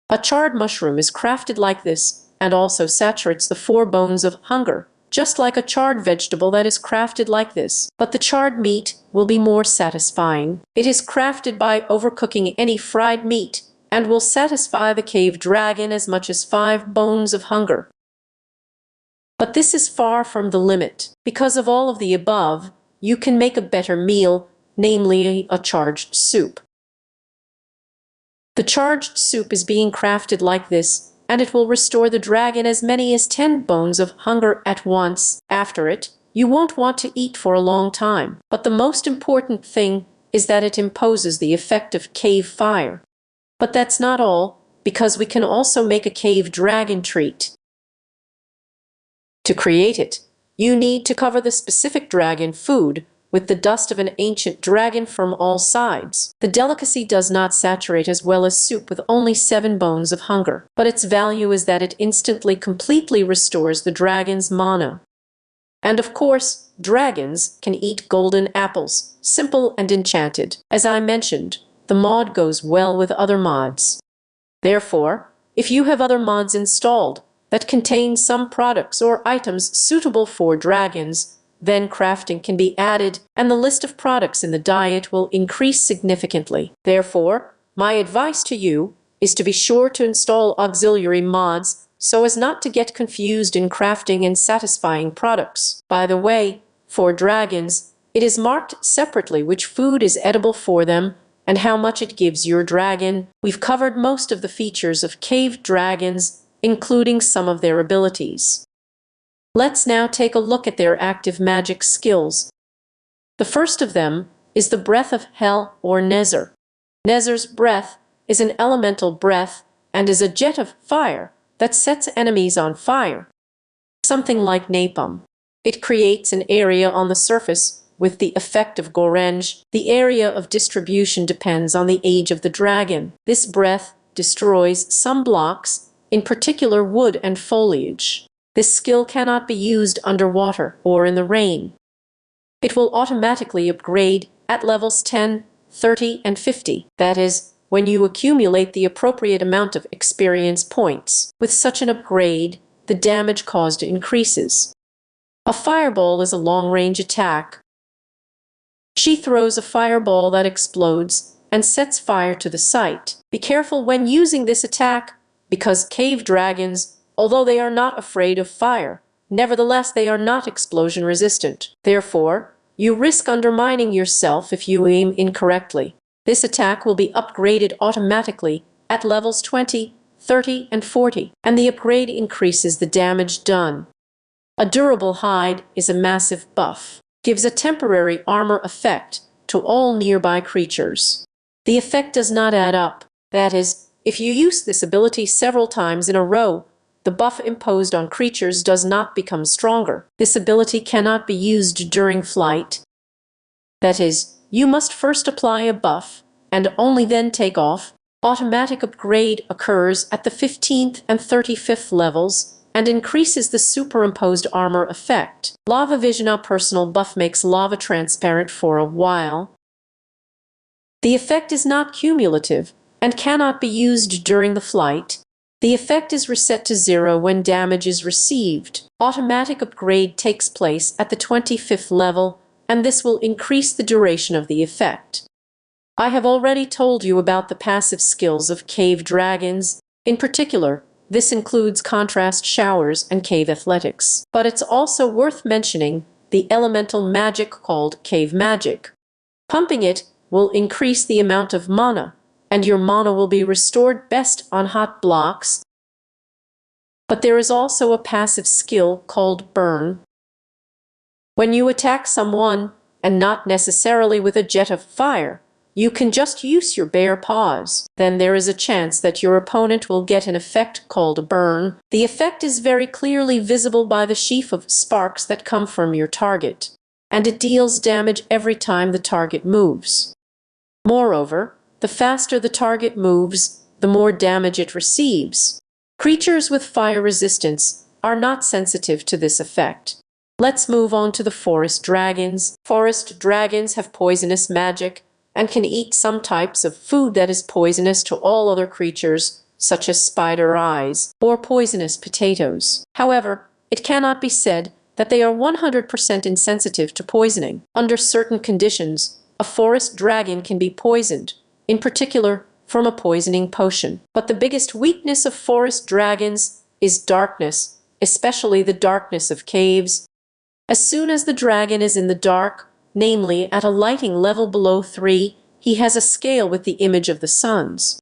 A charred mushroom is crafted like this, and also saturates the 4 bones of hunger, just like a charred vegetable that is crafted like this. But the charred meat will be more satisfying. It is crafted by overcooking any fried meat, and will satisfy the cave dragon as much as 5 bones of hunger. But this is far from the limit. Because of all of the above, you can make a better meal, namely a charged soup. The charged soup is being crafted like this, and it will restore the dragon as many as 10 bones of hunger at once. After it, you won't want to eat for a long time. But the most important thing is that it imposes the effect of cave fire. But that's not all, because we can also make a cave dragon treat. To create it, you need to cover the specific dragon food with the dust of an ancient dragon from all sides. The delicacy does not saturate as well as soup with only 7 bones of hunger, but its value is that it instantly completely restores the dragon's mana. And of course, dragons can eat golden apples, simple and enchanted. As I mentioned, the mod goes well with other mods. Therefore, if you have other mods installed that contain some products or items suitable for dragons, then crafting can be added, and the list of products in the diet will increase significantly. Therefore, my advice to you is to be sure to install auxiliary mods so as not to get confused in crafting and satisfying products. By the way, for dragons, it is marked separately which food is edible for them and how much it gives your dragon. We've covered most of the features of cave dragons, including some of their abilities. Let's now take a look at their active magic skills. The first of them is the Breath of Hell, or Nether. Nether's breath is an elemental breath and is a jet of fire that sets enemies on fire, something like napalm. It creates an area on the surface with the effect of Gorenge. The area of distribution depends on the age of the dragon. This breath destroys some blocks, in particular wood and foliage. This skill cannot be used underwater or in the rain. It will automatically upgrade at levels 10, 30, and 50. That is, when you accumulate the appropriate amount of experience points. With such an upgrade, the damage caused increases. A fireball is a long-range attack. She throws a fireball that explodes and sets fire to the site. Be careful when using this attack, because cave dragons, although they are not afraid of fire, nevertheless they are not explosion resistant. Therefore, you risk undermining yourself if you aim incorrectly. This attack will be upgraded automatically at levels 20, 30, and 40, and the upgrade increases the damage done. A durable hide is a massive buff. Gives a temporary armor effect to all nearby creatures. The effect does not add up. That is, if you use this ability several times in a row, the buff imposed on creatures does not become stronger. This ability cannot be used during flight. That is, you must first apply a buff, and only then take off. Automatic upgrade occurs at the 15th and 35th levels, and increases the superimposed armor effect. Lava Vision. A personal buff makes lava transparent for a while. The effect is not cumulative, and cannot be used during the flight. The effect is reset to 0 when damage is received. Automatic upgrade takes place at the 25th level, and this will increase the duration of the effect. I have already told you about the passive skills of cave dragons. In particular, this includes contrast showers and cave athletics. But it's also worth mentioning the elemental magic called cave magic. Pumping it will increase the amount of mana, and your mana will be restored best on hot blocks. But there is also a passive skill called burn. When you attack someone, and not necessarily with a jet of fire, you can just use your bare paws. Then there is a chance that your opponent will get an effect called a burn. The effect is very clearly visible by the sheaf of sparks that come from your target, and it deals damage every time the target moves. Moreover, the faster the target moves, the more damage it receives. Creatures with fire resistance are not sensitive to this effect. Let's move on to the forest dragons. Forest dragons have poisonous magic, and can eat some types of food that is poisonous to all other creatures, such as spider eyes or poisonous potatoes. However, it cannot be said that they are 100% insensitive to poisoning. Under certain conditions, a forest dragon can be poisoned, in particular from a poisoning potion. But the biggest weakness of forest dragons is darkness, especially the darkness of caves. As soon as the dragon is in the dark, namely at a lighting level below 3, he has a scale with the image of the suns.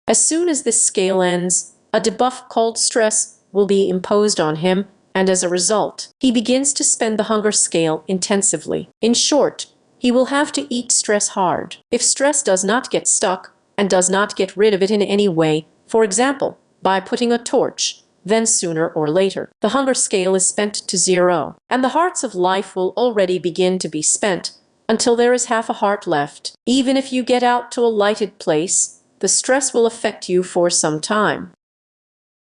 As soon as this scale ends, a debuff called stress will be imposed on him, and as a result, he begins to spend the hunger scale intensively. In short, he will have to eat stress hard. If stress does not get stuck, and does not get rid of it in any way, for example, by putting a torch, then sooner or later, the hunger scale is spent to 0, and the hearts of life will already begin to be spent, until there is half a heart left. Even if you get out to a lighted place, the stress will affect you for some time.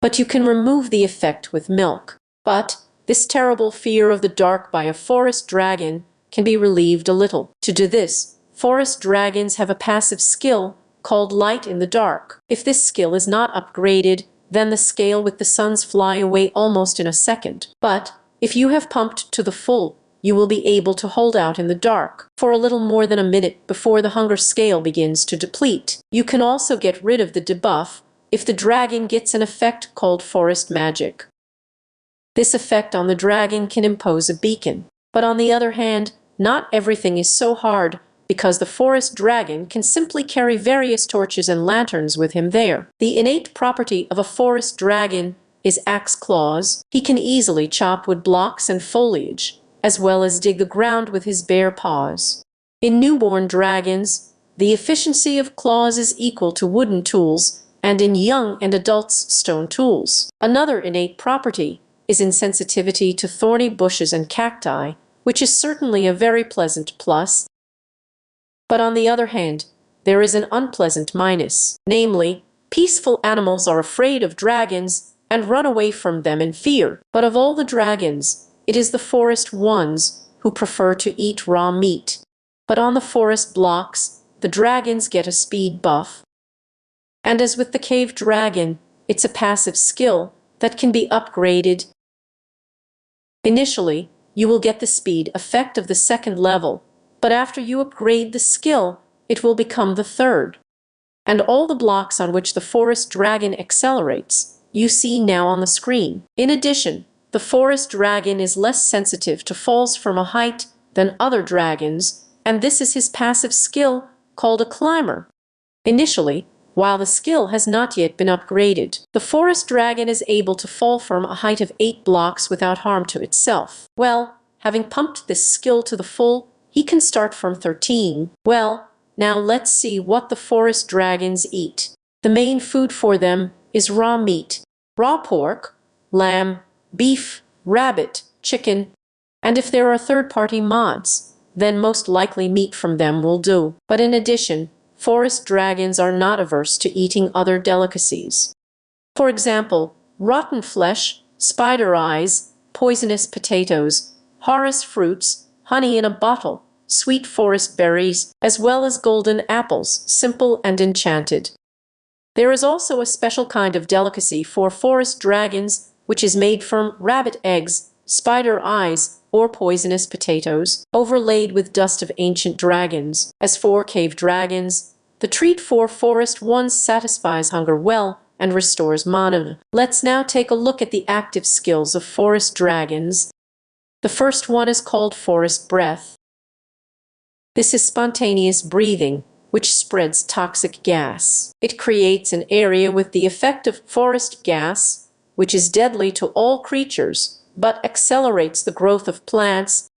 But you can remove the effect with milk. But this terrible fear of the dark by a forest dragon can be relieved a little. To do this, forest dragons have a passive skill called light in the dark. If this skill is not upgraded, then the scale with the suns fly away almost in a second. But if you have pumped to the full, you will be able to hold out in the dark for a little more than a minute before the hunger scale begins to deplete. You can also get rid of the debuff if the dragon gets an effect called forest magic. This effect on the dragon can impose a beacon. But on the other hand, not everything is so hard, because the forest dragon can simply carry various torches and lanterns with him there. The innate property of a forest dragon is axe claws. He can easily chop wood blocks and foliage, as well as dig the ground with his bare paws. In newborn dragons, the efficiency of claws is equal to wooden tools, and in young and adults, stone tools. Another innate property is insensitivity to thorny bushes and cacti, which is certainly a very pleasant plus. But on the other hand, there is an unpleasant minus. Namely, peaceful animals are afraid of dragons and run away from them in fear. But of all the dragons, it is the forest ones who prefer to eat raw meat. But on the forest blocks, the dragons get a speed buff. And as with the cave dragon, it's a passive skill that can be upgraded. Initially, you will get the speed effect of the second level, but after you upgrade the skill, it will become the third. And all the blocks on which the forest dragon accelerates, you see now on the screen. In addition, the forest dragon is less sensitive to falls from a height than other dragons, and this is his passive skill, called a climber. Initially, while the skill has not yet been upgraded, the forest dragon is able to fall from a height of 8 blocks without harm to itself. Well, having pumped this skill to the full, he can start from 13. Well, now let's see what the forest dragons eat. The main food for them is raw meat, raw pork, lamb, beef, rabbit, chicken, and if there are third-party mods, then most likely meat from them will do. But in addition, forest dragons are not averse to eating other delicacies. For example, rotten flesh, spider eyes, poisonous potatoes, horus fruits, honey in a bottle, sweet forest berries, as well as golden apples, simple and enchanted. There is also a special kind of delicacy for forest dragons, which is made from rabbit eggs, spider eyes, or poisonous potatoes, overlaid with dust of ancient dragons. As for cave dragons, the treat for forest ones satisfies hunger well and restores mana. Let's now take a look at the active skills of forest dragons. The first one is called Forest Breath. This is spontaneous breathing, which spreads toxic gas. It creates an area with the effect of forest gas, which is deadly to all creatures, but accelerates the growth of plants.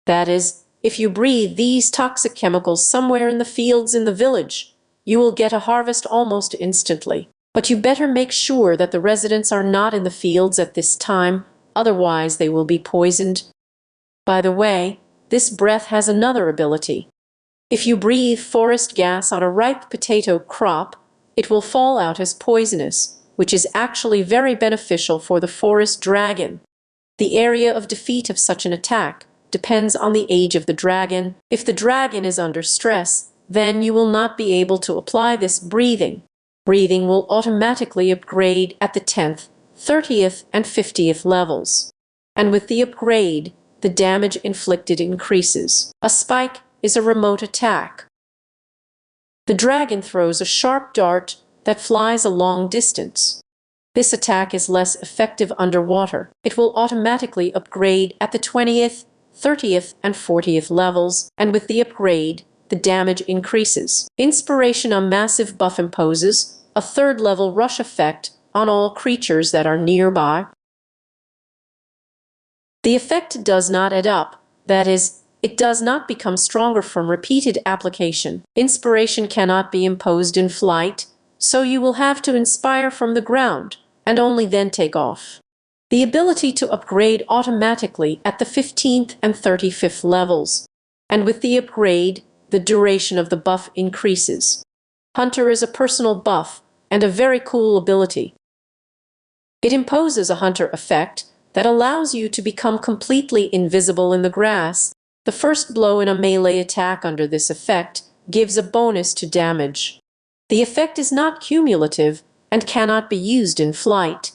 That is, if you breathe these toxic chemicals somewhere in the fields in the village, you will get a harvest almost instantly. But you better make sure that the residents are not in the fields at this time, otherwise they will be poisoned. By the way, this breath has another ability. If you breathe forest gas on a ripe potato crop, it will fall out as poisonous, which is actually very beneficial for the forest dragon. The area of defeat of such an attack depends on the age of the dragon. If the dragon is under stress, then you will not be able to apply this breathing. Breathing will automatically upgrade at the 10th, 30th, and 50th levels. And with the upgrade, the damage inflicted increases. A spike is a remote attack. The dragon throws a sharp dart that flies a long distance. This attack is less effective underwater. It will automatically upgrade at the 20th, 30th, and 40th levels, and with the upgrade, the damage increases. Inspiration: a massive buff imposes a third-level rush effect on all creatures that are nearby. The effect does not add up, that is, it does not become stronger from repeated application. Inspiration cannot be imposed in flight, so you will have to inspire from the ground, and only then take off. The ability to upgrade automatically at the 15th and 35th levels, and with the upgrade, the duration of the buff increases. Hunter is a personal buff, and a very cool ability. It imposes a hunter effect that allows you to become completely invisible in the grass. The first blow in a melee attack under this effect gives a bonus to damage. The effect is not cumulative and cannot be used in flight.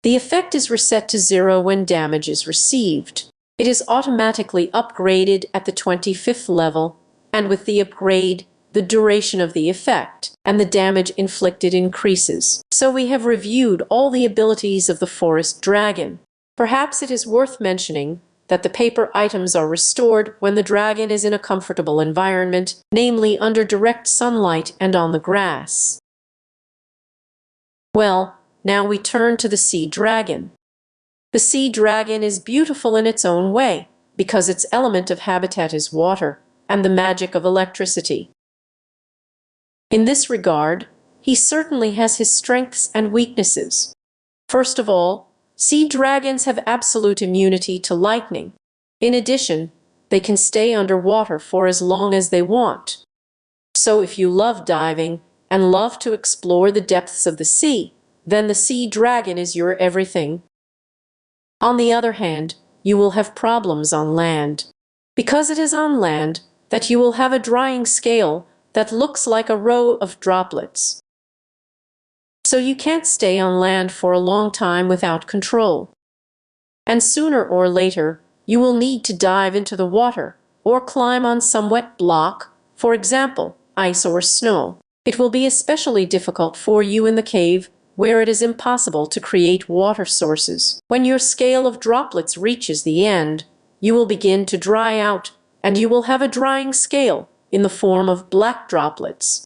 The effect is reset to 0 when damage is received. It is automatically upgraded at the 25th level, and with the upgrade, the duration of the effect and the damage inflicted increases. So we have reviewed all the abilities of the forest dragon. Perhaps it is worth mentioning that the paper items are restored when the dragon is in a comfortable environment, namely under direct sunlight and on the grass. Well, now we turn to the sea dragon. The sea dragon is beautiful in its own way, because its element of habitat is water, and the magic of electricity. In this regard, he certainly has his strengths and weaknesses. First of all, sea dragons have absolute immunity to lightning. In addition, they can stay underwater for as long as they want. So if you love diving and love to explore the depths of the sea, then the sea dragon is your everything. On the other hand, you will have problems on land. Because it is on land that you will have a drying scale that looks like a row of droplets. So you can't stay on land for a long time without control. And sooner or later, you will need to dive into the water or climb on some wet block, for example, ice or snow. It will be especially difficult for you in the cave, where it is impossible to create water sources. When your scale of droplets reaches the end, you will begin to dry out, and you will have a drying scale in the form of black droplets.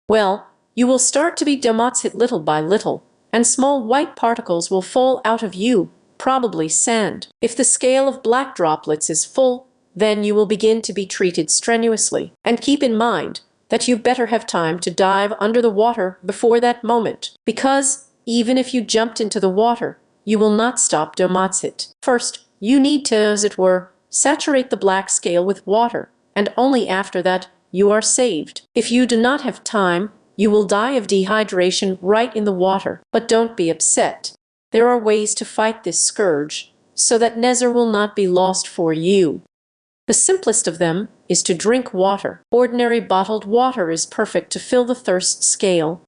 Well, you will start to be demoted little by little, and small white particles will fall out of you, probably sand. If the scale of black droplets is full, then you will begin to be treated strenuously. And keep in mind that you better have time to dive under the water before that moment, because even if you jumped into the water, you will not stop demoted. First, you need to, as it were, saturate the black scale with water, and only after that you are saved. If you do not have time, you will die of dehydration right in the water. But don't be upset. There are ways to fight this scourge, so that Nether will not be lost for you. The simplest of them is to drink water. Ordinary bottled water is perfect to fill the thirst scale.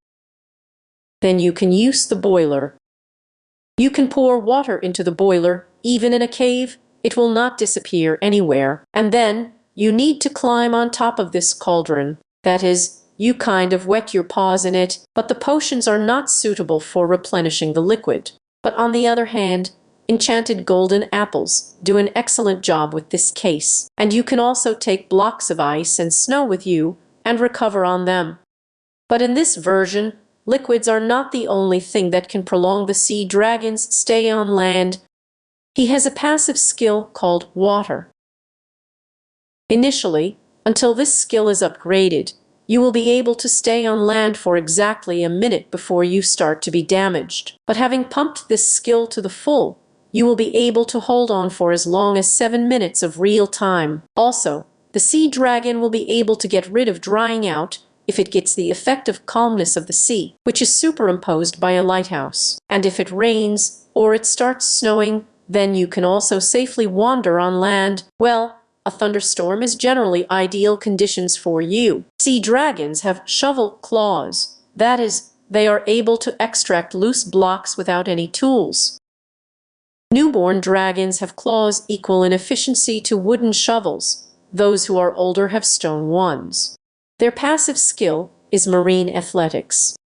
Then you can use the boiler. You can pour water into the boiler, even in a cave. It will not disappear anywhere. And then you need to climb on top of this cauldron. That is, you kind of wet your paws in it, but the potions are not suitable for replenishing the liquid. But on the other hand, enchanted golden apples do an excellent job with this case. And you can also take blocks of ice and snow with you and recover on them. But in this version, liquids are not the only thing that can prolong the sea dragon's stay on land. He has a passive skill called water. Initially, until this skill is upgraded, you will be able to stay on land for exactly a minute before you start to be damaged. But having pumped this skill to the full, you will be able to hold on for as long as 7 minutes of real time. Also, the sea dragon will be able to get rid of drying out if it gets the effective calmness of the sea, which is superimposed by a lighthouse. And if it rains or it starts snowing, then you can also safely wander on land. Well, a thunderstorm is generally ideal conditions for you. Sea dragons have shovel claws. That is, they are able to extract loose blocks without any tools. Newborn dragons have claws equal in efficiency to wooden shovels. Those who are older have stone ones. Their passive skill is marine athletics.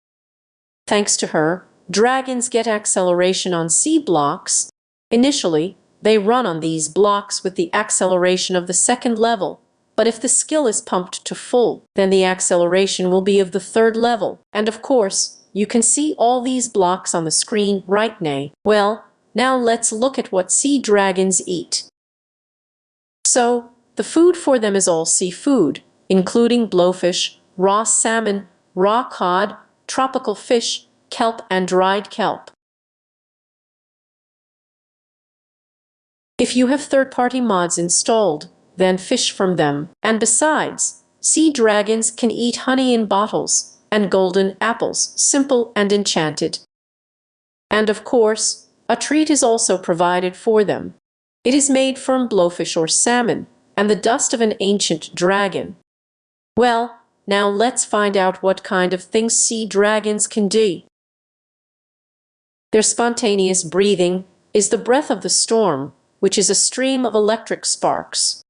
Thanks to her, dragons get acceleration on sea blocks. Initially, they run on these blocks with the acceleration of the second level, but if the skill is pumped to full, then the acceleration will be of the third level. And of course, you can see all these blocks on the screen right now. Well, now let's look at what sea dragons eat. So, the food for them is all seafood, including blowfish, raw salmon, raw cod, tropical fish, kelp and dried kelp. If you have third-party mods installed, then fish from them. And besides, sea dragons can eat honey in bottles and golden apples, simple and enchanted. And of course, a treat is also provided for them. It is made from blowfish or salmon and the dust of an ancient dragon. Well, now let's find out what kind of things sea dragons can do. Their spontaneous breathing is the breath of the storm, which is a stream of electric sparks.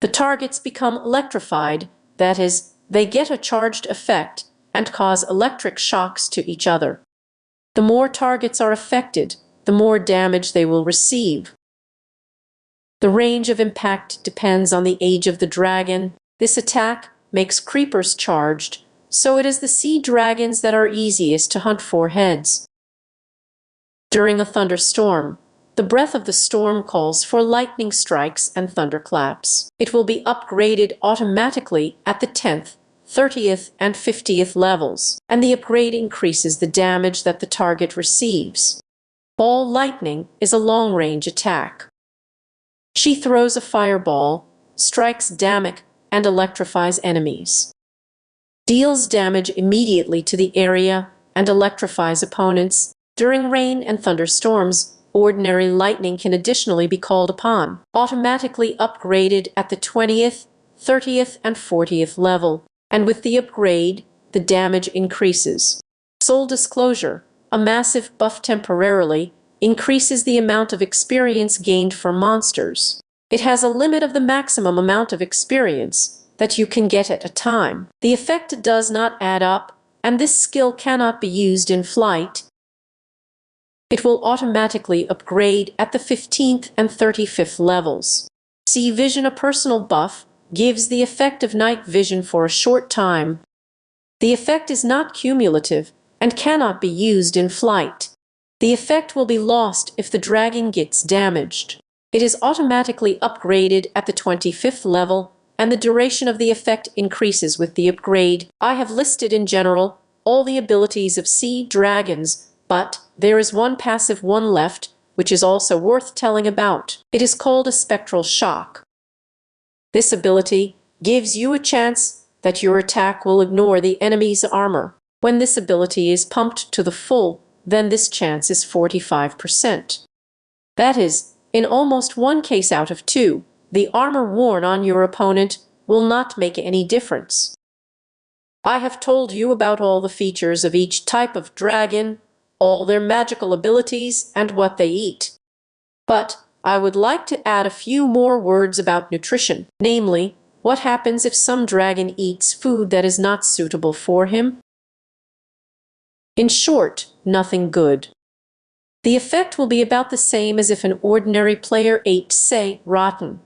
The targets become electrified, that is, they get a charged effect and cause electric shocks to each other. The more targets are affected, the more damage they will receive. The range of impact depends on the age of the dragon. This attack makes creepers charged, so it is the sea dragons that are easiest to hunt for heads. During a thunderstorm, the breath of the storm calls for lightning strikes and thunderclaps. It will be upgraded automatically at the 10th, 30th, and 50th levels, and the upgrade increases the damage that the target receives. Ball lightning is a long-range attack. She throws a fireball, strikes damage, and electrifies enemies. Deals damage immediately to the area and electrifies opponents. During rain and thunderstorms, ordinary lightning can additionally be called upon, automatically upgraded at the 20th, 30th, and 40th level, and with the upgrade, the damage increases. Sole disclosure, a massive buff temporarily increases the amount of experience gained for monsters. It has a limit of the maximum amount of experience that you can get at a time. The effect does not add up, and this skill cannot be used in flight. It will automatically upgrade at the 15th and 35th levels. Sea Vision, a personal buff, gives the effect of night vision for a short time. The effect is not cumulative and cannot be used in flight. The effect will be lost if the dragon gets damaged. It is automatically upgraded at the 25th level, and the duration of the effect increases with the upgrade. I have listed in general all the abilities of sea dragons, but there is one passive one left, which is also worth telling about. It is called a spectral shock. This ability gives you a chance that your attack will ignore the enemy's armor. When this ability is pumped to the full, then this chance is 45%. That is, in almost one case out of two, the armor worn on your opponent will not make any difference. I have told you about all the features of each type of dragon, all their magical abilities, and what they eat. But I would like to add a few more words about nutrition, namely, what happens if some dragon eats food that is not suitable for him? In short, nothing good. The effect will be about the same as if an ordinary player ate, say, rotten.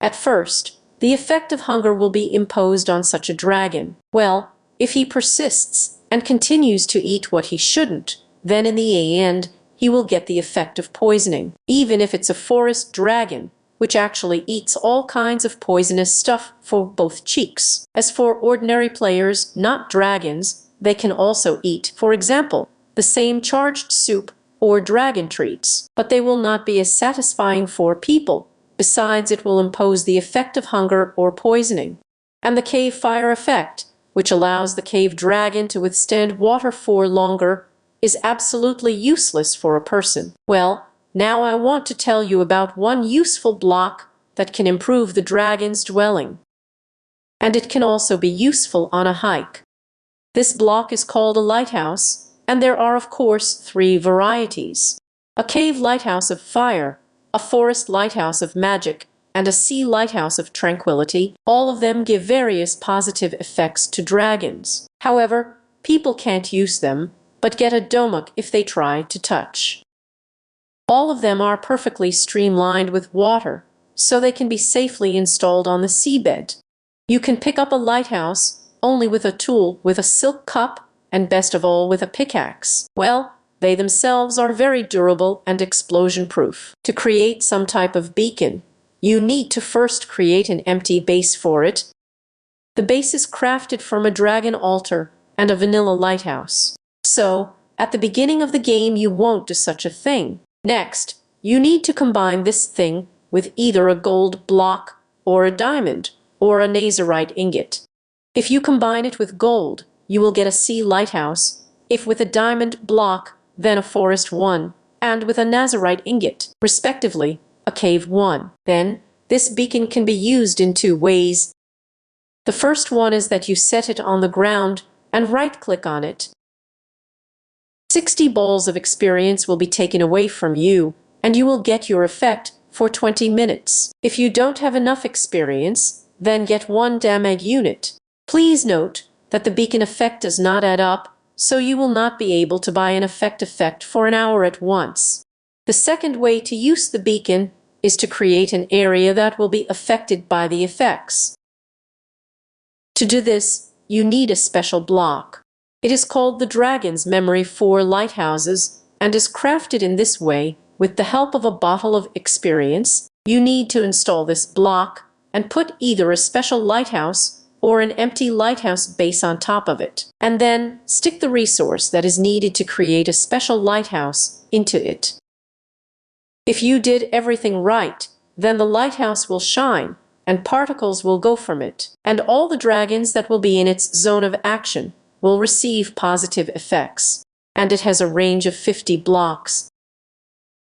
At first, the effect of hunger will be imposed on such a dragon. Well, if he persists and continues to eat what he shouldn't, then in the end, he will get the effect of poisoning, even if it's a forest dragon, which actually eats all kinds of poisonous stuff for both cheeks. As for ordinary players, not dragons, they can also eat, for example, the same charged soup or dragon treats, but they will not be as satisfying for people. Besides, it will impose the effect of hunger or poisoning. And the cave fire effect, which allows the cave dragon to withstand water for longer, is absolutely useless for a person. Well, now I want to tell you about one useful block that can improve the dragon's dwelling. And it can also be useful on a hike. This block is called a lighthouse, and there are of course 3 varieties: a cave lighthouse of fire, a forest lighthouse of magic, and a sea lighthouse of tranquility. All of them give various positive effects to dragons. However, people can't use them, but get a domuk if they try to touch. All of them are perfectly streamlined with water, so they can be safely installed on the seabed. You can pick up a lighthouse only with a tool, with a silk cup, and best of all with a pickaxe. Well, they themselves are very durable and explosion-proof. To create some type of beacon, you need to first create an empty base for it. The base is crafted from a dragon altar and a vanilla lighthouse. So, at the beginning of the game you won't do such a thing. Next, you need to combine this thing with either a gold block, or a diamond, or a nazarite ingot. If you combine it with gold, you will get a sea lighthouse, if with a diamond block, then a forest one, and with a nazarite ingot, respectively, a cave one. Then, this beacon can be used in 2 ways. The first one is that you set it on the ground and right-click on it. 60 balls of experience will be taken away from you, and you will get your effect for 20 minutes. If you don't have enough experience, then get 1 damage unit. Please note that the beacon effect does not add up, so you will not be able to buy an effect for an hour at once. The second way to use the beacon is to create an area that will be affected by the effects. To do this, you need a special block. It is called the Dragon's Memory for Lighthouses, and is crafted in this way with the help of a bottle of experience. You need to install this block and put either a special lighthouse or an empty lighthouse base on top of it, and then stick the resource that is needed to create a special lighthouse into it. If you did everything right, then the lighthouse will shine, and particles will go from it, and all the dragons that will be in its zone of action will receive positive effects, and it has a range of 50 blocks.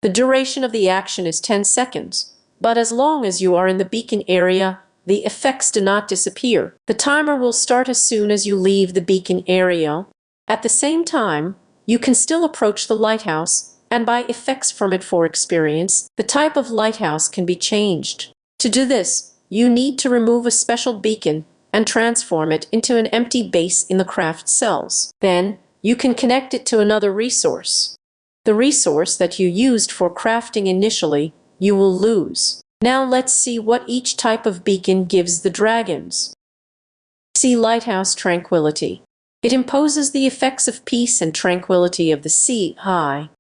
The duration of the action is 10 seconds, but as long as you are in the beacon area, the effects do not disappear. The timer will start as soon as you leave the beacon area. At the same time, you can still approach the lighthouse and by effects from it for experience, the type of lighthouse can be changed. To do this, you need to remove a special beacon and transform it into an empty base in the craft cells. Then, you can connect it to another resource. The resource that you used for crafting initially, you will lose. Now let's see what each type of beacon gives the dragons. See Lighthouse Tranquility. It imposes the effects of peace and tranquility of the sea high.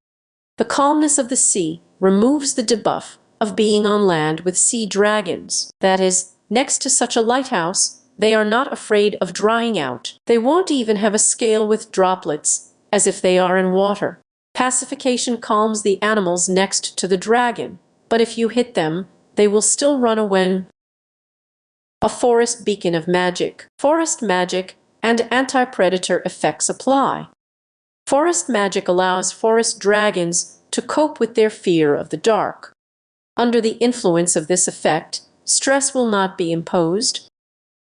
The calmness of the sea removes the debuff of being on land with sea dragons. That is, next to such a lighthouse, they are not afraid of drying out. They won't even have a scale with droplets, as if they are in water. Pacification calms the animals next to the dragon, but if you hit them, they will still run away. A Forest Beacon of Magic. Forest magic and anti-predator effects apply. Forest magic allows forest dragons to cope with their fear of the dark. Under the influence of this effect, stress will not be imposed.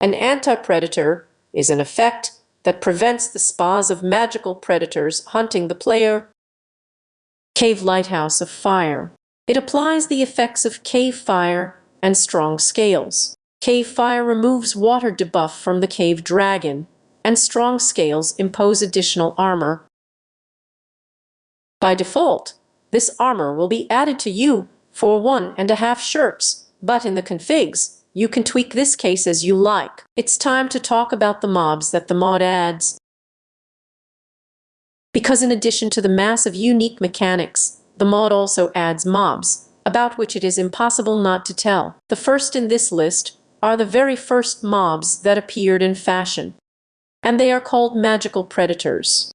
An anti-predator is an effect that prevents the spas of magical predators hunting the player. Cave Lighthouse of Fire. It applies the effects of cave fire and strong scales. Cave fire removes water debuff from the cave dragon, and strong scales impose additional armor. By default, this armor will be added to you for 1.5 shirts, but in the configs, you can tweak this case as you like. It's time to talk about the mobs that the mod adds. Because in addition to the massive unique mechanics, the mod also adds mobs, about which it is impossible not to tell. The first in this list are the very first mobs that appeared in fashion, and they are called magical predators.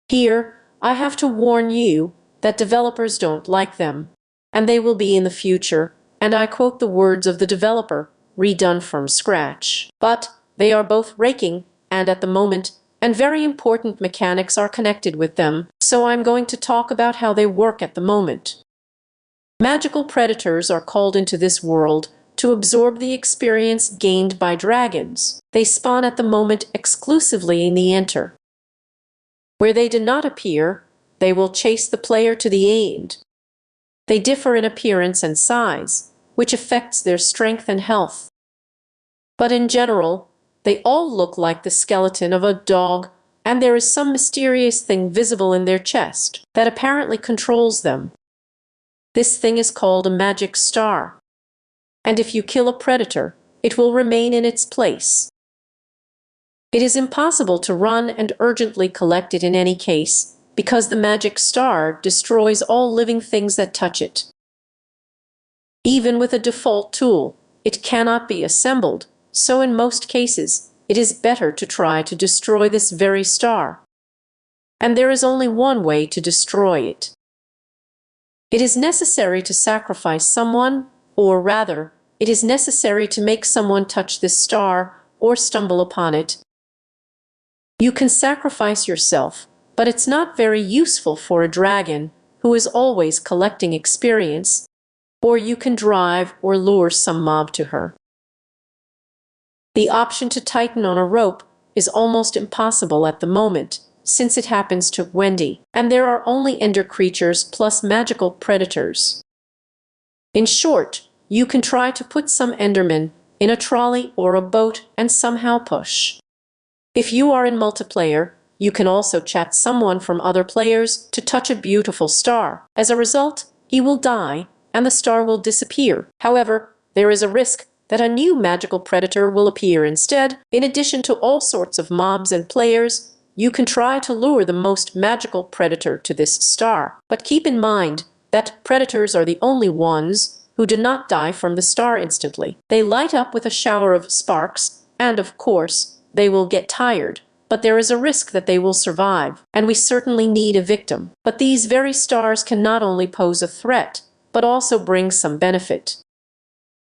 Here, I have to warn you that developers don't like them, and they will be in the future, and I quote the words of the developer, redone from scratch. But they are both raking, and at the moment, and very important mechanics are connected with them, so I'm going to talk about how they work at the moment. Magical predators are called into this world to absorb the experience gained by dragons. They spawn at the moment exclusively in the enter. Where they do not appear, they will chase the player to the end. They differ in appearance and size, which affects their strength and health. But in general, they all look like the skeleton of a dog, and there is some mysterious thing visible in their chest that apparently controls them. This thing is called a magic star. And if you kill a predator, it will remain in its place. It is impossible to run and urgently collect it in any case, because the magic star destroys all living things that touch it. Even with a default tool, it cannot be assembled, so in most cases, it is better to try to destroy this very star. And there is only one way to destroy it. It is necessary to sacrifice someone, or rather, it is necessary to make someone touch this star or stumble upon it. You can sacrifice yourself, but it's not very useful for a dragon who is always collecting experience, or you can drive or lure some mob to her. The option to tighten on a rope is almost impossible at the moment, since it happens to Wendy, and there are only ender creatures plus magical predators. In short, you can try to put some endermen in a trolley or a boat and somehow push. If you are in multiplayer, you can also chat someone from other players to touch a beautiful star. As a result, he will die, and the star will disappear. However, there is a risk that a new magical predator will appear instead. In addition to all sorts of mobs and players, you can try to lure the most magical predator to this star. But keep in mind that predators are the only ones who do not die from the star instantly. They light up with a shower of sparks, and of course, they will get tired. But there is a risk that they will survive, and we certainly need a victim. But these very stars can not only pose a threat, but also bring some benefit.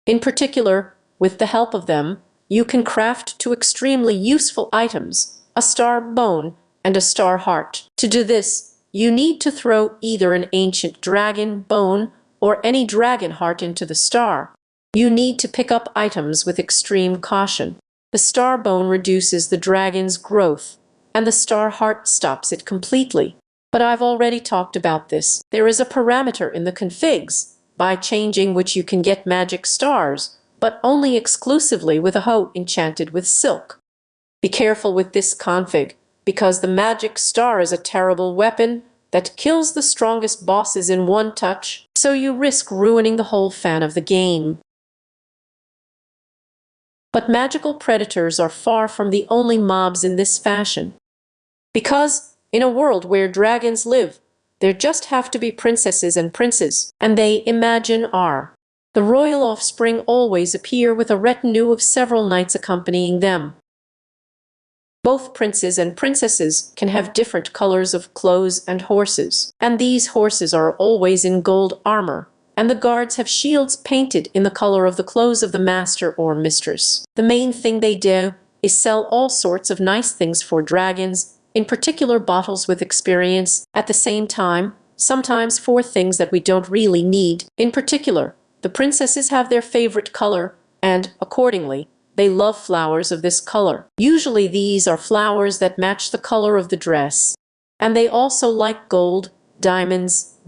In particular, with the help of them, you can craft two extremely useful items, a star bone and a star heart. To do this, you need to throw either an ancient dragon bone or any dragon heart into the star. You need to pick up items with extreme caution. The star bone reduces the dragon's growth, and the star heart stops it completely. But I've already talked about this. There is a parameter in the configs, by changing which you can get magic stars, but only exclusively with a hoe enchanted with silk. Be careful with this config, because the magic star is a terrible weapon that kills the strongest bosses in one touch, so you risk ruining the whole fan of the game. But magical predators are far from the only mobs in this fashion. Because, in a world where dragons live, there just have to be princesses and princes, and they imagine are. The royal offspring always appear with a retinue of several knights accompanying them. Both princes and princesses can have different colors of clothes and horses, and these horses are always in gold armor, and the guards have shields painted in the color of the clothes of the master or mistress. The main thing they do is sell all sorts of nice things for dragons, in particular bottles with experience, at the same time, sometimes for things that we don't really need. In particular, the princesses have their favorite color, and, accordingly, they love flowers of this color. Usually these are flowers that match the color of the dress. And they also like gold, diamonds,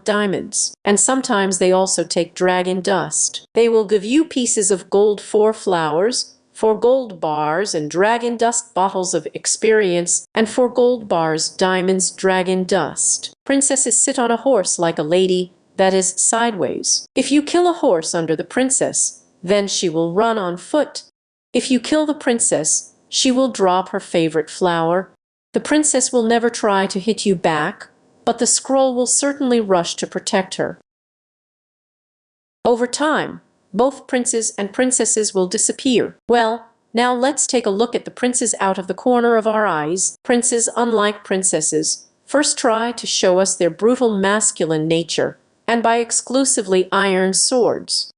diamonds. And sometimes they also take dragon dust. They will give you pieces of gold for flowers, for gold bars and dragon dust bottles of experience, and for gold bars, diamonds, dragon dust. Princesses sit on a horse like a lady, that is, sideways. If you kill a horse under the princess, then she will run on foot. If you kill the princess, she will drop her favorite flower. The princess will never try to hit you back, but the scroll will certainly rush to protect her. Over time, both princes and princesses will disappear. Well, now let's take a look at the princes out of the corner of our eyes. Princes, unlike princesses, first try to show us their brutal masculine nature, and by exclusively iron swords.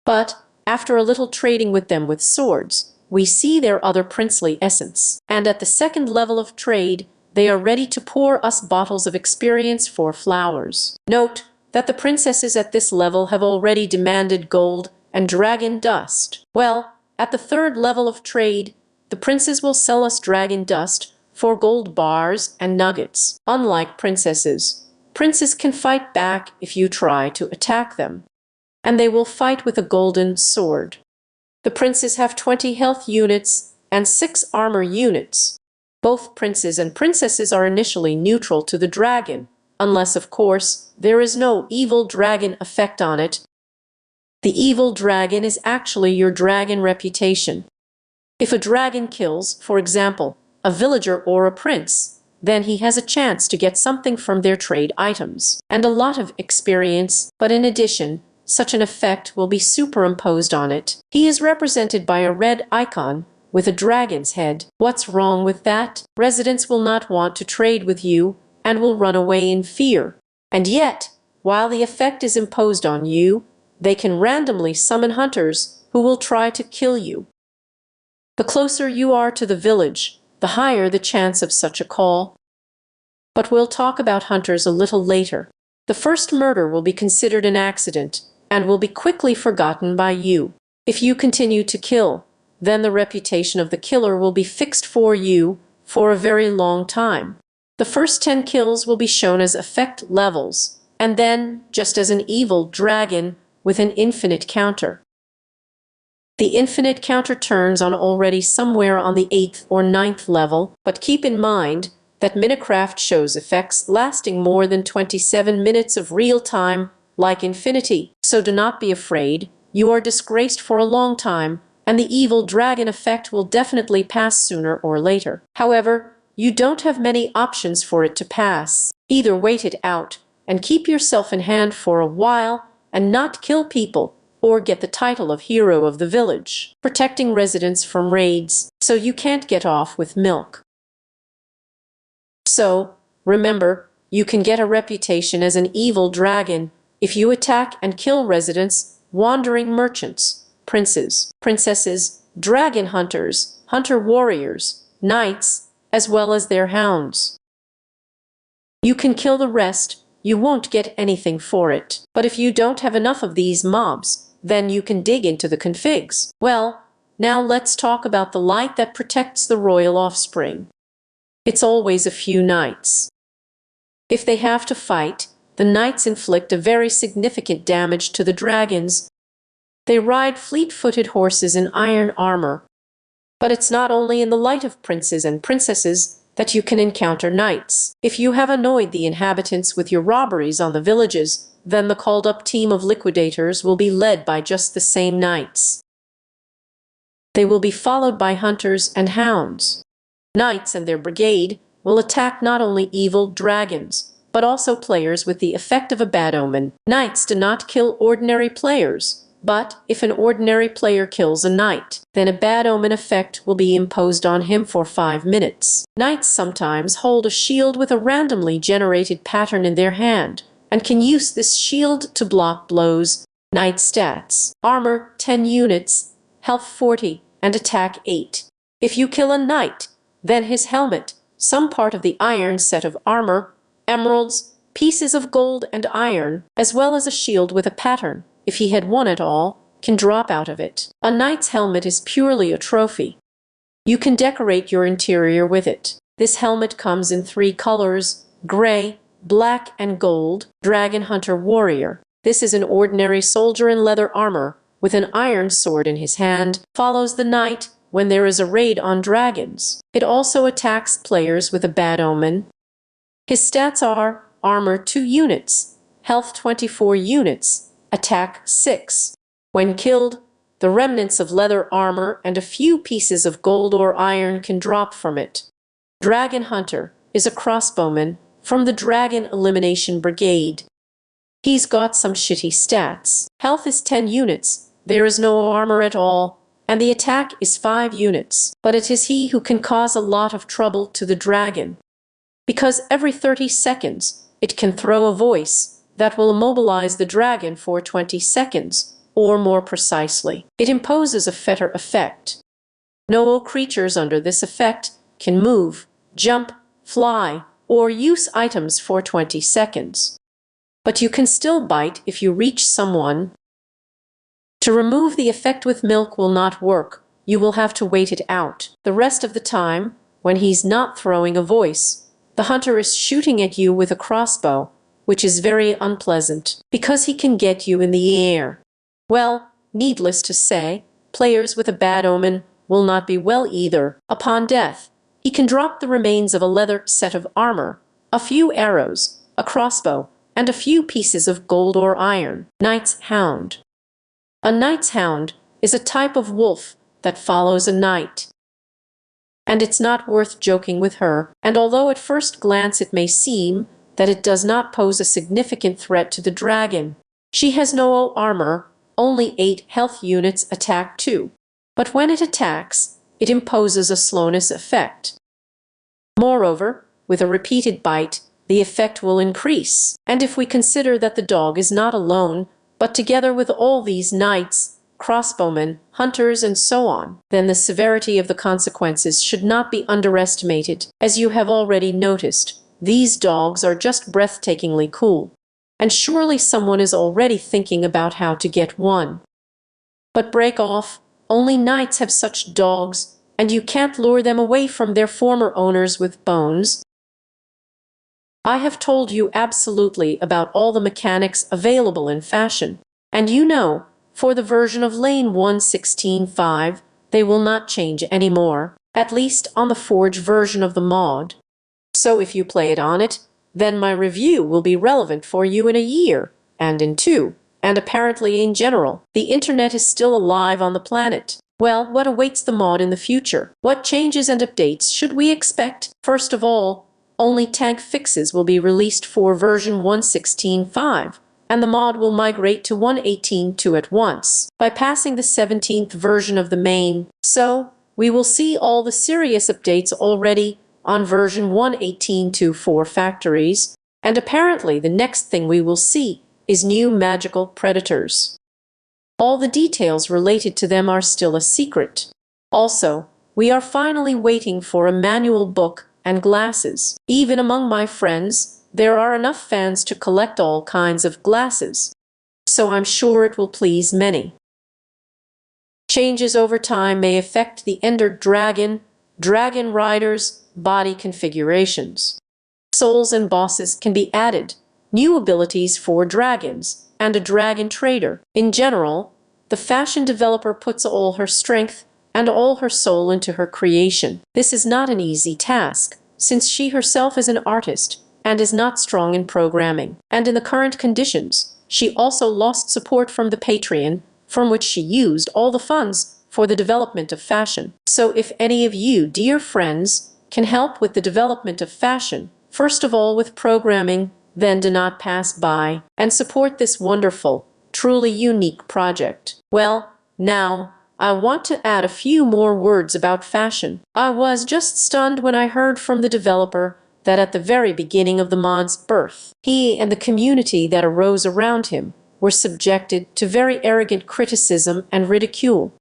But after a little trading with them with swords, we see their other princely essence. And at the second level of trade, they are ready to pour us bottles of experience for flowers. Note that the princesses at this level have already demanded gold and dragon dust. Well, at the third level of trade, the princes will sell us dragon dust for gold bars and nuggets. Unlike princesses, princes can fight back if you try to attack them, and they will fight with a golden sword. The princes have 20 health units and 6 armor units. Both princes and princesses are initially neutral to the dragon, unless, of course, there is no evil dragon effect on it. The evil dragon is actually your dragon reputation. If a dragon kills, for example, a villager or a prince, then he has a chance to get something from their trade items, and a lot of experience, but in addition, such an effect will be superimposed on it. He is represented by a red icon with a dragon's head. What's wrong with that? Residents will not want to trade with you and will run away in fear. And yet, while the effect is imposed on you, they can randomly summon hunters who will try to kill you. The closer you are to the village, the higher the chance of such a call. But we'll talk about hunters a little later. The first murder will be considered an accident and will be quickly forgotten by you. If you continue to kill, then the reputation of the killer will be fixed for you for a very long time. The first 10 kills will be shown as effect levels, and then just as an evil dragon with an infinite counter. The infinite counter turns on already somewhere on the 8th or 9th level, but keep in mind that Minecraft shows effects lasting more than 27 minutes of real time, like infinity. So do not be afraid, you are disgraced for a long time, and the evil dragon effect will definitely pass sooner or later. However, you don't have many options for it to pass. Either wait it out and keep yourself in hand for a while and not kill people, or get the title of hero of the village, protecting residents from raids, so you can't get off with milk. So, remember, you can get a reputation as an evil dragon if you attack and kill residents, wandering merchants, princes, princesses, dragon hunters, hunter warriors, knights, as well as their hounds. You can kill the rest, you won't get anything for it. But if you don't have enough of these mobs, then you can dig into the configs. Well, now let's talk about the light that protects the royal offspring. It's always a few knights. If they have to fight, the knights inflict a very significant damage to the dragons. They ride fleet-footed horses in iron armor. But it's not only in the light of princes and princesses that you can encounter knights. If you have annoyed the inhabitants with your robberies on the villages, then the called-up team of liquidators will be led by just the same knights. They will be followed by hunters and hounds. Knights and their brigade will attack not only evil dragons, but also players with the effect of a bad omen. Knights do not kill ordinary players, but if an ordinary player kills a knight, then a bad omen effect will be imposed on him for 5 minutes. Knights sometimes hold a shield with a randomly generated pattern in their hand, and can use this shield to block blows. Knight stats: armor 10 units, health 40, and attack 8. If you kill a knight, then his helmet, some part of the iron set of armor, emeralds, pieces of gold and iron, as well as a shield with a pattern, if he had won it all, can drop out of it. A knight's helmet is purely a trophy. You can decorate your interior with it. This helmet comes in 3 colors: gray, black, and gold. Dragon Hunter Warrior. This is an ordinary soldier in leather armor, with an iron sword in his hand, follows the knight when there is a raid on dragons. It also attacks players with a bad omen. His stats are armor 2 units, health 24 units, attack 6. When killed, the remnants of leather armor and a few pieces of gold or iron can drop from it. Dragon Hunter is a crossbowman from the Dragon Elimination Brigade. He's got some shitty stats. Health is 10 units, there is no armor at all, and the attack is 5 units. But it is he who can cause a lot of trouble to the dragon, because every 30 seconds it can throw a voice that will immobilize the dragon for 20 seconds, or more precisely, it imposes a fetter effect. No creatures under this effect can move, jump, fly, or use items for 20 seconds. But you can still bite if you reach someone. To remove the effect with milk will not work. You will have to wait it out. The rest of the time, when he's not throwing a voice, the hunter is shooting at you with a crossbow, which is very unpleasant, because he can get you in the air. Well, needless to say, players with a bad omen will not be well either. Upon death, he can drop the remains of a leather set of armor, a few arrows, a crossbow, and a few pieces of gold or iron. Knight's Hound. A knight's hound is a type of wolf that follows a knight. And it's not worth joking with her, and although at first glance it may seem that it does not pose a significant threat to the dragon, she has no armor, only 8 health units, attack 2. But when it attacks, it imposes a slowness effect. Moreover, with a repeated bite, the effect will increase. And if we consider that the dog is not alone, but together with all these knights, crossbowmen, hunters, and so on, then the severity of the consequences should not be underestimated. As you have already noticed, these dogs are just breathtakingly cool. And surely someone is already thinking about how to get one. But break off, only knights have such dogs, and you can't lure them away from their former owners with bones. I have told you absolutely about all the mechanics available in fashion, and you know, for the version of Lane 1.16.5, they will not change anymore, at least on the Forge version of the mod. So if you play it on it, then my review will be relevant for you in a year, and in 2, and apparently in general. The internet is still alive on the planet. Well, what awaits the mod in the future? What changes and updates should we expect? First of all, only tank fixes will be released for version 1.16.5, and the mod will migrate to 1.18.2 at once, bypassing the 17th version of the main. So, we will see all the serious updates already on version 1.18.2 for factories, and apparently the next thing we will see is new magical predators. All the details related to them are still a secret. Also, we are finally waiting for a manual book and glasses. Even among my friends, there are enough fans to collect all kinds of glasses, so I'm sure it will please many. Changes over time may affect the Ender Dragon, Dragon Riders, body configurations. Souls and bosses can be added, new abilities for dragons, and a dragon trader. In general, the fashion developer puts all her strength and all her soul into her creation. This is not an easy task, since she herself is an artist and is not strong in programming. And in the current conditions, she also lost support from the Patreon, from which she used all the funds for the development of fashion. So if any of you, dear friends, can help with the development of fashion, first of all with programming, then do not pass by and support this wonderful, truly unique project. Well, now, I want to add a few more words about fashion. I was just stunned when I heard from the developer that at the very beginning of the mod's birth, he and the community that arose around him were subjected to very arrogant criticism and ridicule.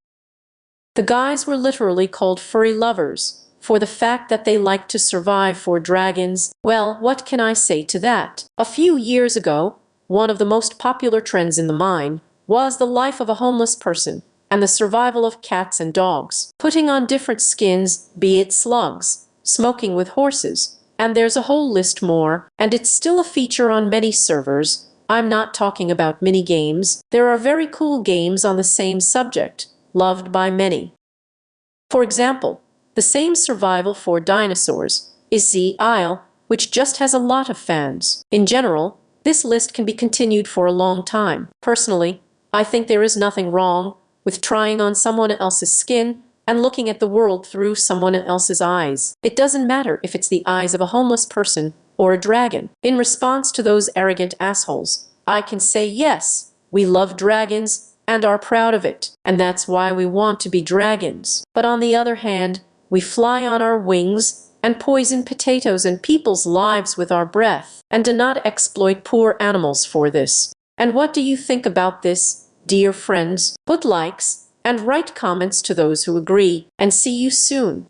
The guys were literally called furry lovers for the fact that they liked to survive for dragons. Well, what can I say to that? A few years ago, one of the most popular trends in the mine was the life of a homeless person and the survival of cats and dogs, putting on different skins, be it slugs, smoking with horses, and there's a whole list more, and it's still a feature on many servers. I'm not talking about mini games. There are very cool games on the same subject, loved by many. For example, the same survival for dinosaurs is Z Isle, which just has a lot of fans. In general, this list can be continued for a long time. Personally, I think there is nothing wrong with trying on someone else's skin and looking at the world through someone else's eyes. It doesn't matter if it's the eyes of a homeless person or a dragon. In response to those arrogant assholes, I can say yes, we love dragons and are proud of it, and that's why we want to be dragons. But on the other hand, we fly on our wings and poison potatoes and people's lives with our breath, and do not exploit poor animals for this. And what do you think about this, dear friends? Put likes and write comments to those who agree, and see you soon.